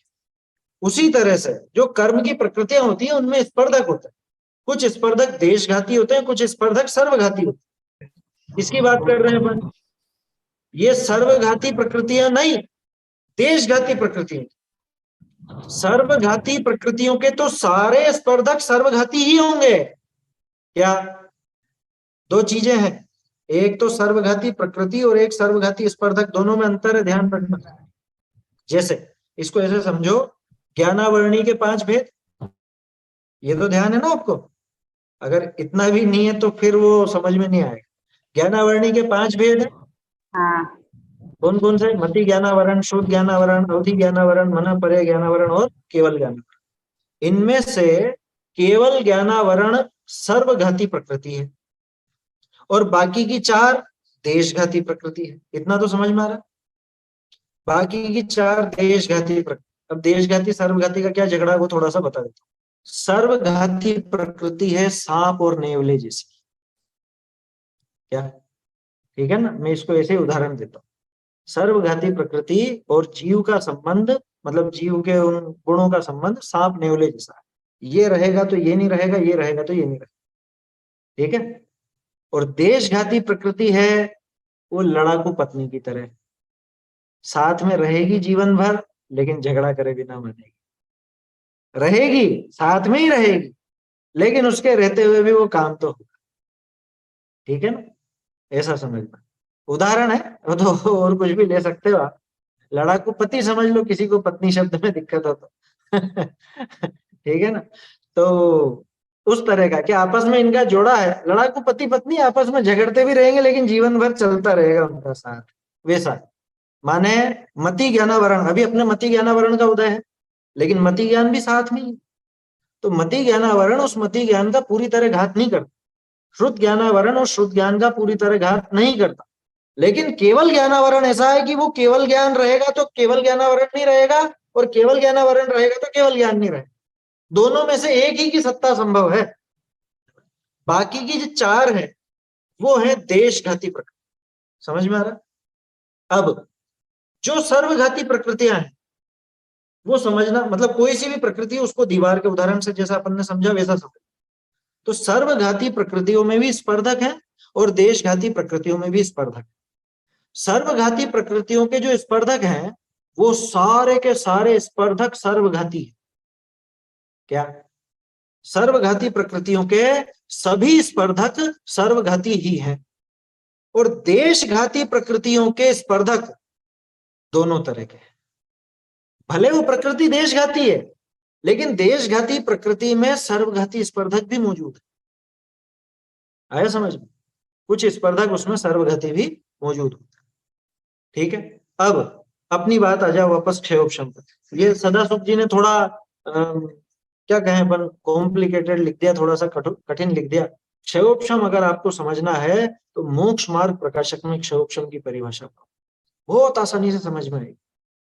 उसी तरह से जो कर्म की प्रकृतियां होती है उनमें स्पर्धक होते हैं। कुछ स्पर्धक देशघाती होते हैं, कुछ स्पर्धक सर्वघाती होते हैं। इसकी बात कर रहे हैं अपन। ये सर्वघाती प्रकृतियां नहीं, देशघाती प्रकृतियां। सर्वघाती प्रकृतियों के तो सारे स्पर्धक सर्वघाती ही होंगे। क्या? दो चीजें हैं, एक तो सर्वघाती प्रकृति और एक सर्वघाती स्पर्धक, दोनों में अंतर है, ध्यान रखना। जैसे इसको ऐसे समझो, ज्ञानावरणी के 5 भेद, ये तो ध्यान है ना आपको। अगर इतना भी नहीं है तो फिर वो समझ में नहीं आएगा। ज्ञानावरणी के 5 भेद है, हाँ कौन कौन से? मति ज्ञानावरण, शुद्ध ज्ञानावरण, अवधि ज्ञानावरण, मन परे ज्ञानावरण और केवल ज्ञानावरण। इनमें से केवल ज्ञानावरण सर्वघाती प्रकृति है और बाकी की 4 देशघाती प्रकृति है। इतना तो समझ में आ रहा। बाकी की 4 देशघाती प्रकृति। अब देशघाती सर्वघाती का क्या झगड़ा, वो थोड़ा सा बता देता हूँ। सर्वघाती प्रकृति है सांप और नेवले जैसी। क्या? ठीक है ना, मैं इसको ऐसे उदाहरण देता हूँ। सर्वघाती प्रकृति और जीव का संबंध, मतलब जीव के उन गुणों का संबंध सांप नेवले जैसा है। ये रहेगा तो ये नहीं रहेगा, ये रहेगा तो ये नहीं रहेगा, ठीक है। और देशघाती प्रकृति है वो लड़ाकू पत्नी की तरह, साथ में रहेगी जीवन भर लेकिन झगड़ा करे बिना मानेगी। रहेगी, साथ में ही रहेगी, लेकिन उसके रहते हुए भी वो काम तो होगा, ठीक है ना। ऐसा समझना। उदाहरण है वो तो, और कुछ भी ले सकते हो आप। लड़ाकू पति समझ लो, किसी को पत्नी शब्द में दिक्कत हो तो ठीक है ना। तो उस तरह का कि आपस में इनका जोड़ा है, लड़ाकू पति पत्नी आपस में झगड़ते भी रहेंगे लेकिन जीवन भर चलता रहेगा उनका साथ। वैसा माने मति ज्ञानावरण, अभी अपने मति ज्ञानावरण का उदय है, लेकिन मति ज्ञान भी साथ में ही। तो मति ज्ञानावरण उस मति ज्ञान का पूरी तरह घात नहीं करता, श्रुत ज्ञानावरण और श्रुत ज्ञान का पूरी तरह घात नहीं करता। लेकिन केवल ज्ञानावरण ऐसा है कि वो केवल ज्ञान रहेगा तो केवल ज्ञानावरण नहीं रहेगा, और केवल ज्ञानावरण रहेगा तो केवल ज्ञान नहीं रहेगा। दोनों में से एक ही की सत्ता संभव है। बाकी की जो 4 है वो है देशघाती प्रकृति। समझ में आ रहा। अब जो सर्वघाती प्रकृतियां हैं वो समझना, मतलब कोई सी भी प्रकृति उसको दीवार के उदाहरण से जैसा अपन ने समझा वैसा समझ। तो सर्वघाती प्रकृतियों में भी स्पर्धक है और देशघाती प्रकृतियों में भी स्पर्धक। सर्वघाती प्रकृतियों के जो स्पर्धक हैं वो सारे के सारे स्पर्धक सर्वघाती है। क्या? सर्वघाती प्रकृतियों के सभी स्पर्धक सर्वघाती ही हैं, और देशघाती प्रकृतियों के स्पर्धक दोनों तरह के हैं। भले वो प्रकृति देशघाती है लेकिन देशघाती प्रकृति में सर्वघाती स्पर्धक भी मौजूद है। आया समझ में? कुछ स्पर्धक उसमें सर्वघाती भी मौजूद होते हैं, ठीक है। अब अपनी बात आ जाओ वापस क्षयोपशम पर। ये सदाशिव जी ने थोड़ा क्या कहें अपन, कॉम्प्लिकेटेड लिख दिया, थोड़ा सा कठिन लिख दिया। क्षयोपशम अगर आपको समझना है तो मोक्ष मार्ग प्रकाशक में क्षयोपशम की परिभाषा बहुत आसानी से समझ में आएगी।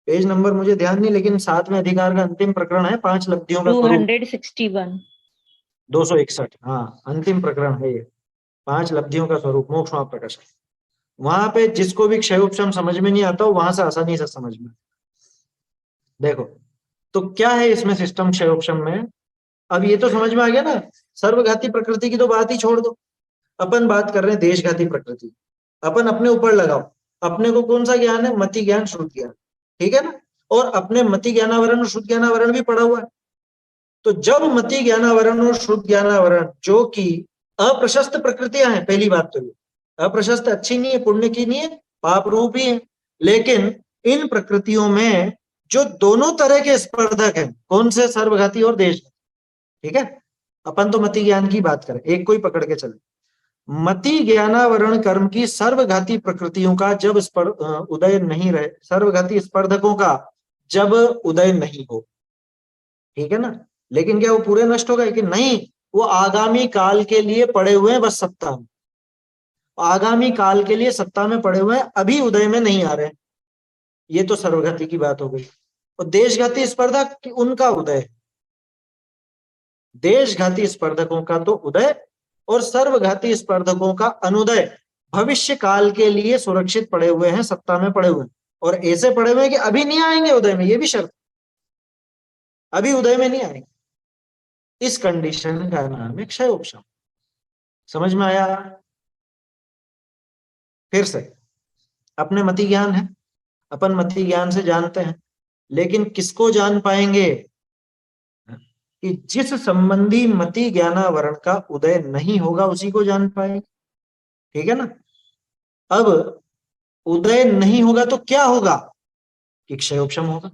पेज नंबर मुझे ध्यान नहीं, लेकिन 7वें अधिकार का अंतिम प्रकरण है 5 लब्धियों का स्वरूप। 261, हाँ अंतिम प्रकरण है ये, 5 लब्धियों का स्वरूप मोक्ष मार्ग प्रकाशक। वहां पे जिसको भी क्षयोपशम समझ में नहीं आता हो वहां से आसानी से समझ में। देखो तो क्या है इसमें सिस्टम क्षयोपशम में। अब ये तो समझ में आ गया ना, सर्वघाती प्रकृति की तो बात ही छोड़ दो, अपन बात कर रहे हैं देशघाती प्रकृति। अपन अपने ऊपर लगाओ, अपने को कौन सा ज्ञान है? मति ज्ञान, श्रुत ज्ञान, ठीक है ना। और अपने मति ज्ञानावरण और श्रुत ज्ञानावरण भी पढ़ा हुआ है। तो जब मति ज्ञानावरण और श्रुत ज्ञानावरण जो कि अप्रशस्त प्रकृतियां हैं, पहली बात तो ये अप्रशस्त अच्छी नहीं है, पुण्य की नहीं है, पाप रूप ही है, लेकिन इन प्रकृतियों में जो दोनों तरह के स्पर्धक हैं, कौन से? सर्वघाती और देशघाती, ठीक है। अपन तो मति ज्ञान की बात करें, एक को ही पकड़ के चले। मति ज्ञानावरण कर्म की सर्वघाती प्रकृतियों का जब उदय नहीं रहे, सर्वघाती स्पर्धकों का जब उदय नहीं हो, ठीक है ना। लेकिन क्या वो पूरे नष्ट हो गए कि नहीं? वो आगामी काल के लिए पड़े हुए हैं, बस सत्ता में आगामी काल के लिए सत्ता में पड़े हुए हैं, अभी उदय में नहीं आ रहे। ये तो सर्वघाती की बात हो गई। और देशघाती स्पर्धक कि उनका उदय, देशघाती स्पर्धकों का तो उदय और सर्वघाती स्पर्धकों का अनुदय भविष्य काल के लिए सुरक्षित पड़े हुए हैं, सत्ता में पड़े हुए हैं, और ऐसे पड़े हुए हैं कि अभी नहीं आएंगे उदय में, ये भी शर्त, अभी उदय में नहीं आएंगे। इस कंडीशन का नाम है क्षय उपशम। समझ में आया? फिर से अपने मति ज्ञान है, अपन मति ज्ञान से जानते हैं, लेकिन किसको जान पाएंगे कि जिस संबंधी मति ज्ञानावरण का उदय नहीं होगा उसी को जान पाएंगे। ठीक है ना? अब उदय नहीं होगा तो क्या होगा कि क्षयोपशम होगा।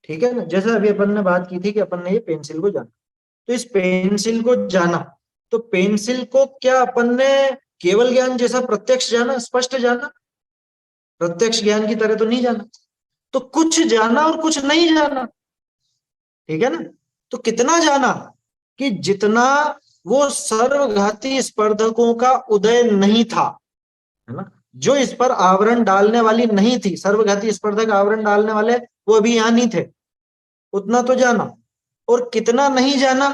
ठीक है ना? जैसे अभी अपन ने बात की थी कि अपन ने ये पेंसिल को जाना, तो इस पेंसिल को जाना, तो पेंसिल को क्या अपन ने केवल ज्ञान जैसा प्रत्यक्ष जाना, स्पष्ट जाना? प्रत्यक्ष ज्ञान की तरह तो नहीं जाना, तो कुछ जाना और कुछ नहीं जाना। ठीक है ना? तो कितना जाना कि जितना वो सर्वघाती स्पर्धकों का उदय नहीं था, है ना, जो इस पर आवरण डालने वाली नहीं थी, सर्वघाती स्पर्धक आवरण डालने वाले वो अभी यहां नहीं थे, उतना तो जाना। और कितना नहीं जाना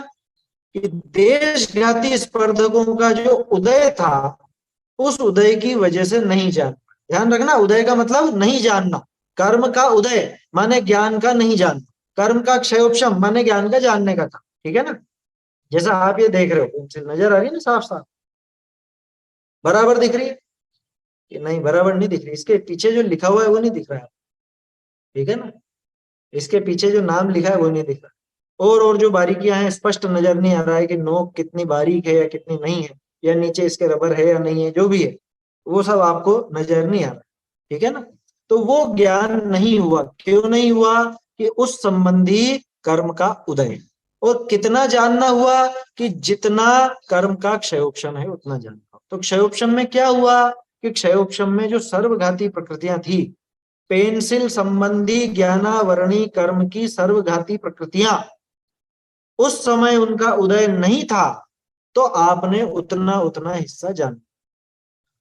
कि देशघाती स्पर्धकों का जो उदय था उस उदय की वजह से नहीं जाना। ध्यान रखना, उदय का मतलब नहीं जानना। कर्म का उदय माने ज्ञान का नहीं जानना, कर्म का क्षयोपशम माने ज्ञान का जानने का था। ठीक है ना? जैसा आप ये देख रहे हो, पेंसिल नजर आ रही है ना साफ साफ, बराबर दिख रही है कि नहीं? बराबर नहीं दिख रही, इसके पीछे जो लिखा हुआ है वो नहीं दिख रहा है। ठीक है ना? इसके पीछे जो नाम लिखा है वो नहीं दिख रहा, और जो बारीकियां हैं स्पष्ट नजर नहीं आ रहा है कि नोक कितनी बारीक है या कितनी नहीं है, या नीचे इसके रबर है या नहीं है, जो भी है वो सब आपको नजर नहीं आ रहा। ठीक है ना? तो वो ज्ञान नहीं हुआ। क्यों नहीं हुआ? कि उस संबंधी कर्म का उदय। और कितना जानना हुआ कि जितना कर्म का क्षयोपशम है उतना जानना। तो क्षयोपशम में क्या हुआ कि क्षयोपशम में जो सर्वघाती प्रकृतियां थी, पेंसिल संबंधी ज्ञानावरणी कर्म की सर्वघाती प्रकृतियां, उस समय उनका उदय नहीं था, तो आपने उतना उतना हिस्सा जाना।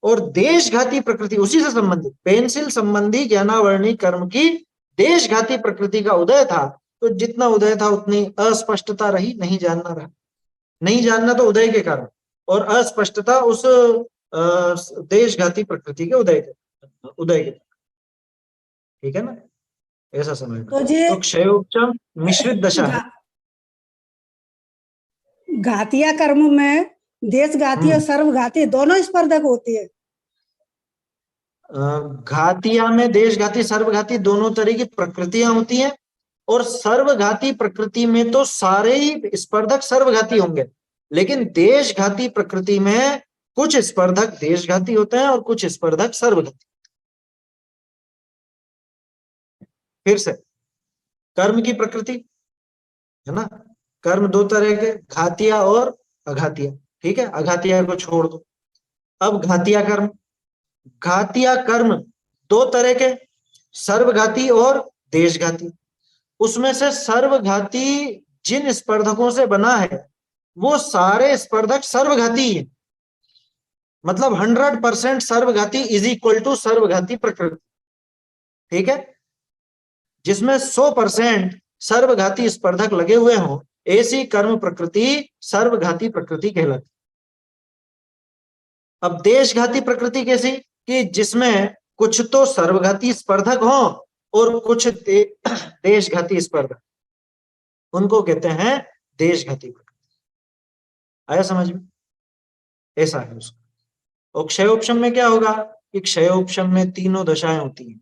और देशघाती प्रकृति उसी से संबंधित, पेंसिल संबंधी ज्ञानावरणी कर्म की देशघाती प्रकृति का उदय था, तो जितना उदय था उतनी अस्पष्टता रही, नहीं जानना रहा। नहीं जानना तो उदय के कारण, और अस्पष्टता उस देशघाती प्रकृति के उदय के। ठीक है ना? ऐसा समझना। तो जे तो क्षयोपशम मिश्रित दशा है। घातिया कर्म में देशघाती और सर्वघाती दोनों स्पर्धक होती है। घातिया में देशघाती सर्वघाती दोनों तरह की प्रकृतियां होती हैं, और सर्वघाती प्रकृति में तो सारे ही स्पर्धक सर्वघाती होंगे, लेकिन देशघाती प्रकृति में कुछ स्पर्धक देशघाती होते हैं और कुछ स्पर्धक सर्वघाती। फिर से कर्म की प्रकृति है ना, कर्म दो तरह के, घातिया और अघातिया। ठीक है? अघातिया को छोड़ दो, अब घातिया कर्म। घातिया कर्म दो तरह के, सर्वघाती और देशघाती। उसमें से सर्वघाती जिन स्पर्धकों से बना है वो सारे स्पर्धक सर्वघाती है, मतलब 100% सर्वघाती इज इक्वल टू सर्वघाती प्रकृति। ठीक है? जिसमें 100% सर्वघाती स्पर्धक लगे हुए हों, ऐसी कर्म प्रकृति सर्वघाती प्रकृति कहलाती। अब देशघाती प्रकृति कैसी? कि जिसमें कुछ तो सर्वघाती स्पर्धक हों और कुछ देशघाती स्पर्धक, उनको कहते हैं देशघाती प्रकृति। आया समझ में? ऐसा है उसका। और क्षयोपशम में क्या होगा कि क्षयोपशम में तीनों दशाएं होती हैं,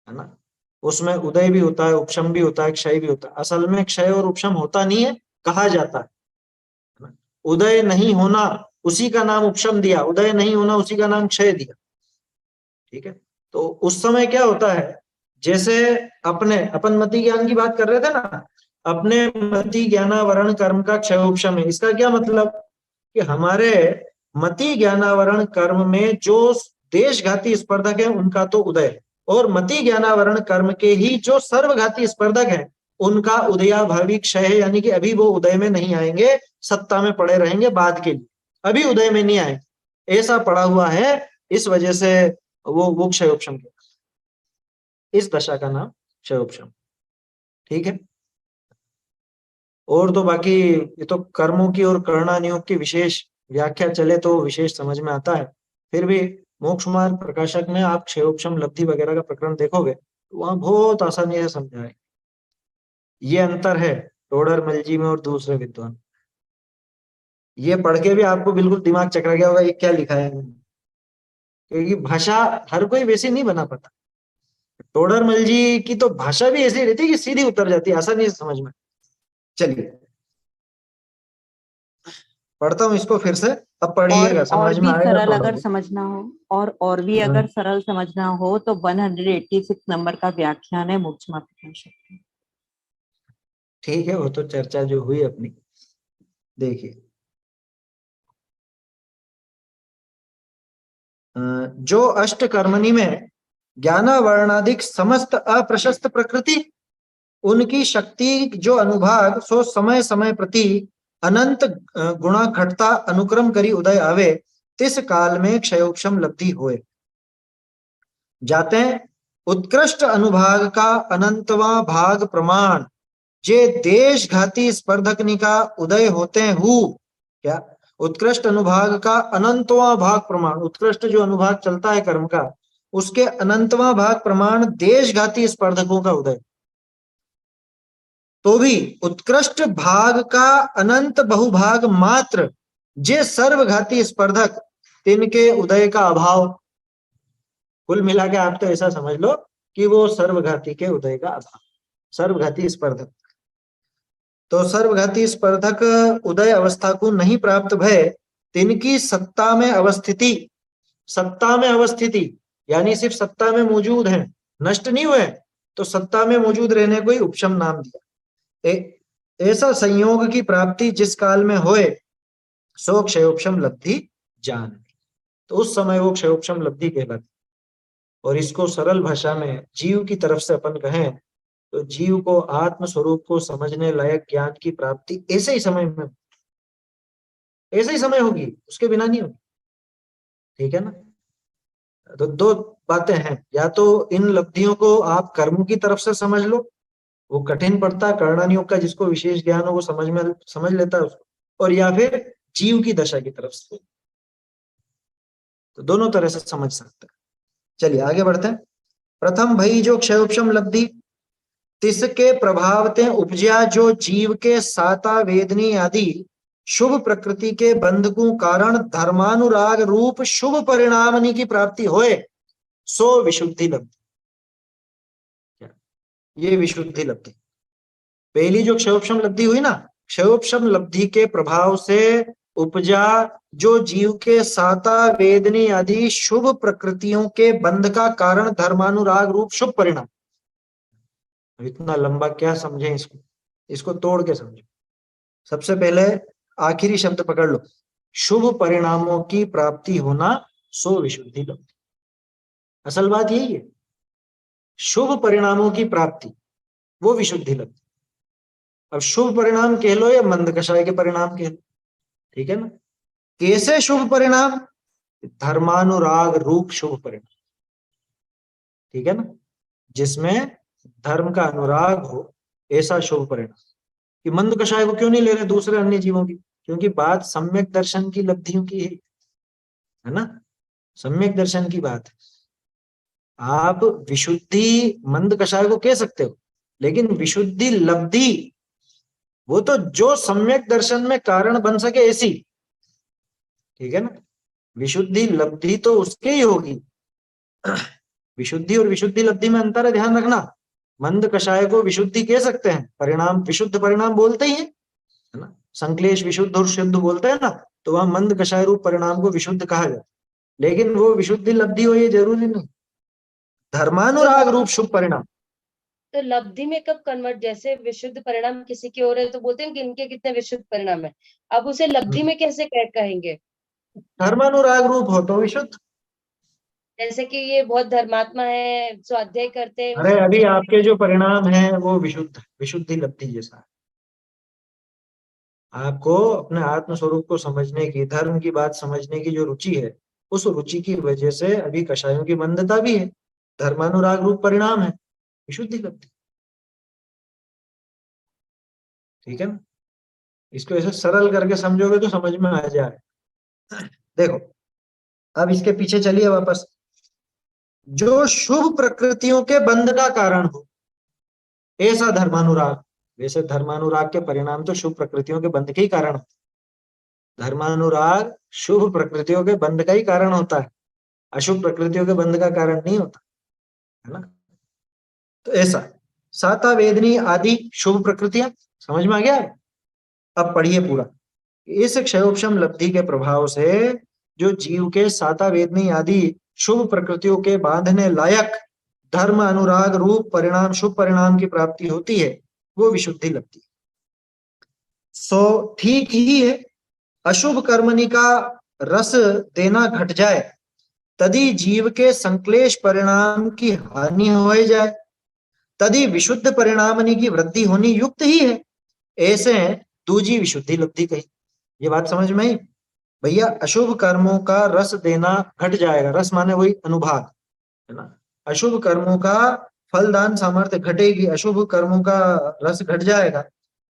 है ना? उसमें उदय भी होता है, उपशम भी होता है, क्षय भी होता है। असल में क्षय और उपशम होता नहीं है, कहा जाता है। उदय नहीं होना उसी का नाम उपशम दिया, उदय नहीं होना उसी का नाम क्षय दिया। ठीक है? तो उस समय क्या होता है, जैसे अपन मति ज्ञान की बात कर रहे थे ना, अपने मति ज्ञानावरण कर्म का क्षय उपशम है। इसका क्या मतलब कि हमारे मति ज्ञानावरण कर्म में जो देशघाती स्पर्धक है उनका तो उदय, और मति ज्ञानावरण कर्म के ही जो सर्वघाती स्पर्धक हैं उनका उदयाभावी क्षय है, यानी कि अभी वो उदय में नहीं आएंगे, सत्ता में पड़े रहेंगे बाद के लिए, अभी उदय में नहीं आएंगे। ऐसा पड़ा हुआ है, इस वजह से वो क्षयोपशम के। इस दशा का नाम क्षयोपशम। ठीक है। और तो बाकी ये तो कर्मों की और करणानियोग की विशेष व्याख्या चले तो विशेष समझ में आता है। फिर भी मोक्ष मार्ग प्रकाशक में आप क्षयोपशम लब्धि वगैरह का प्रकरण देखोगे तो वहां बहुत आसानी से समझाए। ये अंतर है टोडर मलजी में और दूसरे विद्वान। ये पढ़ के भी आपको बिल्कुल दिमाग चकरा गया होगा ये क्या लिखा है, क्योंकि भाषा हर कोई वैसी नहीं बना पाता। टोडरमल जी की तो भाषा भी ऐसी रहती है कि सीधी उतर जाती है, आसानी से समझ में। चलिए पढ़ता हूँ इसको फिर से, अब पढ़िएगा, और समझ में भी आएगा सरल थोड़ा अगर बहुत। समझना हो और भी हाँ। अगर सरल समझना हो तो 186 नंबर का व्याख्यान है मोक्ष मार्ग प्रकाशक का। ठीक है, वो तो चर्चा जो हुई अपनी। देखिए जो अष्ट कर्मणि में ज्ञान वर्णाधिक समस्त अप्रशस्त प्रकृति, उनकी शक्ति जो अनुभाग सो समय समय प्रति अनंत गुणा घटता अनुक्रम करी उदय आवे, तिस काल में क्षयोपशम लब्धि होए। जाते उत्कृष्ट अनुभाग का अनंतवा भाग प्रमाण जे देश घाती स्पर्धकनि का उदय होते हु, क्या उत्कृष्ट अनुभाग का अनंतवा भाग प्रमाण, उत्कृष्ट जो अनुभाग चलता है कर्म का उसके अनंतवा भाग प्रमाण देशघाती स्पर्धकों का उदय, तो भी उत्कृष्ट भाग का अनंत बहुभाग मात्र जे सर्वघाती स्पर्धक तिनके उदय का अभाव। कुल मिला के आप तो ऐसा समझ लो कि वो सर्वघाती के उदय का अभाव, सर्वघाती स्पर्धक। तो सर्वघाती स्पर्धक उदय अवस्था को नहीं प्राप्त भय, तिनकी सत्ता में अवस्थिति, सत्ता में अवस्थिति यानी सिर्फ सत्ता में मौजूद है, नष्ट नहीं हुए, तो सत्ता में मौजूद रहने को ही उपशम नाम दिया। ऐसा संयोग की प्राप्ति जिस काल में होए सो क्षयोपशम लब्धि जान, तो उस समय वो क्षयोपशम लब्धि कहलाती। और इसको सरल भाषा में जीव की तरफ से अपन कहें तो जीव को आत्म स्वरूप को समझने लायक ज्ञान की प्राप्ति ऐसे ही समय में, ऐसे ही समय होगी, उसके बिना नहीं होगी। ठीक है ना। तो दो बातें हैं, या तो इन लब्धियों को आप कर्म की तरफ से समझ लो, वो कठिन पड़ता है, कर्णानियोग का जिसको विशेष ज्ञान हो वो समझ लेता है उसको, और या फिर जीव की दशा की तरफ से, तो दोनों तरह से समझ सकते हैं। चलिए आगे बढ़ते हैं। प्रथम भई जो क्षयोपशम लब्धि, तिसके प्रभाव ते उपजा जो जीव के साता वेदनी आदि शुभ प्रकृति के बंध को कारण धर्मानुराग रूप शुभ परिणामनि की प्राप्ति होए, सो विशुद्धि लब्धि। ये विशुद्धि लब्धि, पहली जो क्षयोपशम लब्धि हुई ना, क्षयोपशम लब्धि के प्रभाव से उपजा जो जीव के साता वेदनी आदि शुभ प्रकृतियों के बंध का कारण धर्मानुराग रूप शुभ परिणाम। इतना लंबा क्या समझे इसको, इसको तोड़ के समझो। सबसे पहले आखिरी शब्द पकड़ लो, शुभ परिणामों की प्राप्ति होना सो विशुद्धि लब्धि। असल बात यही है, शुभ परिणामों की प्राप्ति वो विशुद्धि लब्धि। अब शुभ परिणाम कह लो या मंद कषाय के परिणाम कह लो, ठीक है ना। कैसे शुभ परिणाम? धर्मानुराग रूप शुभ परिणाम, ठीक है ना, जिसमें धर्म का अनुराग हो, ऐसा शुभ परिणाम। कि मंद कषाय को क्यों नहीं ले रहे दूसरे अन्य जीवों की? क्योंकि बात सम्यक दर्शन की लब्धियों की है ना, सम्यक दर्शन की बात है। आप विशुद्धि मंद कषाय को कह सकते हो, लेकिन विशुद्धि लब्धि वो तो जो सम्यक दर्शन में कारण बन सके ऐसी, ठीक है ना। विशुद्धि लब्धि तो उसके ही होगी। विशुद्धि और विशुद्धि लब्धि में अंतर है, ध्यान रखना। मंद कषाय को विशुद्धि कह सकते हैं, परिणाम विशुद्ध परिणाम बोलते ही है ना। संक्लेश विशुद्ध और शुद्ध बोलते हैं ना, तो वहां मंद कषाय रूप परिणाम को विशुद्ध कहा जाता है, लेकिन वो विशुद्धि लब्धि हो ये जरूरी नहीं। धर्मानुराग रूप शुभ परिणाम। तो लब्धि में कब कन्वर्ट, जैसे विशुद्ध परिणाम किसी की ओर है तो बोलते हैं कि इनके कितने विशुद्ध परिणाम है, अब उसे लब्धि में कैसे कहेंगे? धर्मानुराग रूप हो तो विशुद्ध। जैसे कि ये बहुत धर्मात्मा है, स्वाध्याय करते हैं, अरे अभी आपके जो परिणाम है वो विशुद्ध, विशुद्धि लब्धि जैसा है। आपको अपने आत्म स्वरूप को समझने की, धर्म की बात समझने की जो रुचि है, उस रुचि की वजह से अभी कषायों की मंदता भी है, धर्मानुराग रूप परिणाम है, विशुद्धि लब्धि। ठीक है ना, इसको ऐसे सरल करके समझोगे तो समझ में आ जाए। देखो अब इसके पीछे चलिए वापस। जो शुभ प्रकृतियों के बंध का कारण हो ऐसा धर्मानुराग। वैसे धर्मानुराग के परिणाम तो शुभ प्रकृतियों के बंध के ही कारण होते हैं। धर्मानुराग शुभ प्रकृतियों के बंध का ही कारण होता है, अशुभ प्रकृतियों के बंध का कारण नहीं होता है ना। तो ऐसा साता वेदनी आदि शुभ प्रकृतियां समझ में आ गया है। अब पढ़िए पूरा। इस क्षयोपशम लब्धि के प्रभाव से जो जीव के साता वेदनी आदि शुभ प्रकृतियों के बांधने लायक धर्म अनुराग रूप परिणाम शुभ परिणाम की प्राप्ति होती है वो विशुद्धि लब्धि। सो ठीक ही है, अशुभ कर्मणि का रस देना घट जाए तदी जीव के संक्लेश परिणाम की हानि हो जाए, तदी विशुद्ध परिणामनि की वृद्धि होनी युक्त ही है। ऐसे दूजी विशुद्धि लब्धि कही। ये बात समझ में आई भैया। अशुभ कर्मों का रस देना घट जाएगा, रस माने वही अनुभाग है ना। अशुभ कर्मों का फलदान सामर्थ्य घटेगी, अशुभ कर्मों का रस घट जाएगा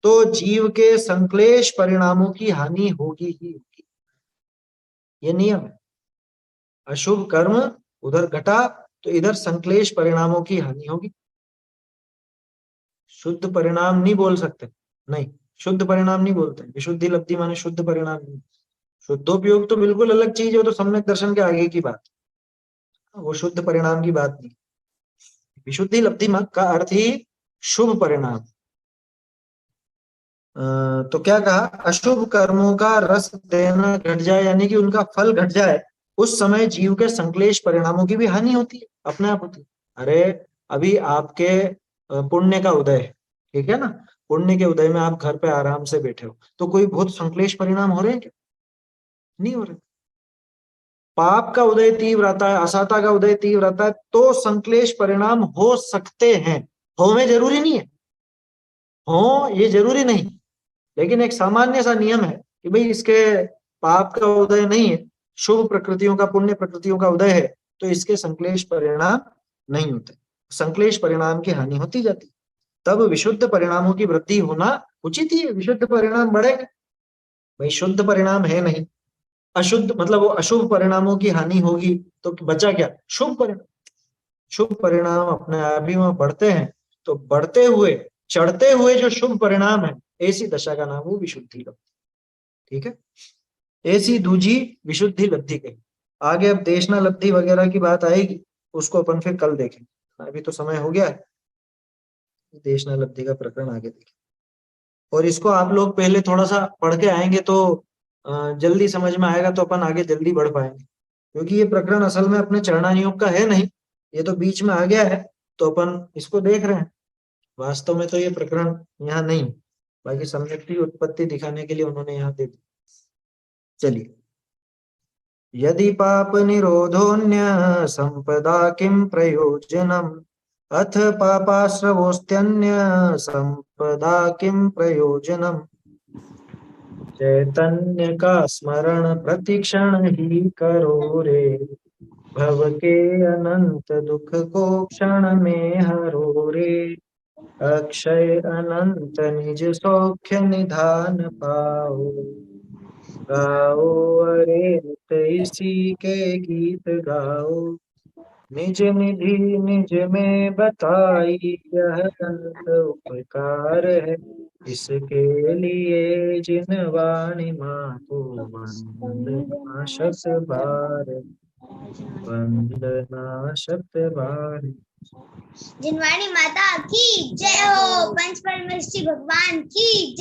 तो जीव के संक्लेश परिणामों की हानि होगी ही होगी। ये नियम है। अशुभ कर्म उधर घटा तो इधर संक्लेश परिणामों की हानि होगी। शुद्ध परिणाम नहीं बोल सकते, नहीं शुद्ध परिणाम नहीं बोलते। विशुद्धि लब्धि माने शुद्ध परिणाम नहीं। शुद्धोपयोग तो बिल्कुल अलग चीज है, वो तो सम्यक दर्शन के आगे की बात, वो शुद्ध परिणाम की बात नहीं। विशुद्धि लब्धि का अर्थ ही शुभ परिणाम। तो क्या कहा, अशुभ कर्मों का रस देना घट जाए यानी कि उनका फल घट जाए, उस समय जीव के संक्लेश परिणामों की भी हानि होती है, अपने आप होती है। अरे अभी आपके पुण्य का उदय है, ठीक है ना, पुण्य के उदय में आप घर पे आराम से बैठे हो तो कोई बहुत संक्लेश परिणाम हो रहे हैं क्या? नहीं हो रहे। पाप का उदय तीव्र आता है, असाता का उदय तीव्र आता है तो संक्लेश परिणाम हो सकते हैं। हो में जरूरी नहीं है, हो ये जरूरी नहीं, लेकिन एक सामान्य सा नियम है कि भाई इसके पाप का उदय नहीं है, शुभ प्रकृतियों का पुण्य प्रकृतियों का उदय है तो इसके संक्लेश परिणाम नहीं होते, संक्लेश परिणाम की हानि होती जाती। तब विशुद्ध परिणामों की वृद्धि होना उचित ही है, विशुद्ध परिणाम बढ़ेगा। भाई शुद्ध परिणाम है नहीं, अशुद्ध मतलब वो अशुभ परिणामों की हानि होगी तो बचा क्या, शुभ परिणाम। शुभ परिणाम अपने आप ही वहां बढ़ते हैं, तो बढ़ते हुए चढ़ते हुए जो शुभ परिणाम है ऐसी दशा का नाम वो विशुद्धि लब्धि। ठीक है, ऐसी दूजी विशुद्धि लब्धि कही। आगे अब देशना लब्धि वगैरह की बात आएगी, उसको अपन फिर कल देखेंगे, अभी तो समय हो गया है। देशना लब्धि का प्रकरण आगे देखें, और इसको आप लोग पहले थोड़ा सा पढ़ के आएंगे तो जल्दी समझ में आएगा, तो अपन आगे जल्दी बढ़ पाएंगे। क्योंकि ये प्रकरण असल में अपने चरणानुयोग का है नहीं, ये तो बीच में आ गया है तो अपन इसको देख रहे हैं। वास्तव में तो ये प्रकरण यहाँ नहीं, बाकी सम्यक की उत्पत्ति दिखाने के लिए उन्होंने यहाँ दे दी। चलिए, यदि पाप निरोधोन्य संपदा किम प्रयोजनम अथ पापाश्रवोस्त्यन्य संपदा किम प्रयोजनम। चैतन्य का स्मरण प्रतिक्षण ही करो रे, भव के अनंत दुख को क्षण में हरो रे। अक्षय अनंत निज सौख्य निधान पाओ, गाओ अरे नित इसी के गीत गाओ। निज निधि निज में बताई यह अनंत उपकार है, इसके लिए जिन वाणी माँ को वंदना शत बार, वंदना शत बार। जिनवाणी माता की जय हो, पंच परमेश्वरी भगवान की जय।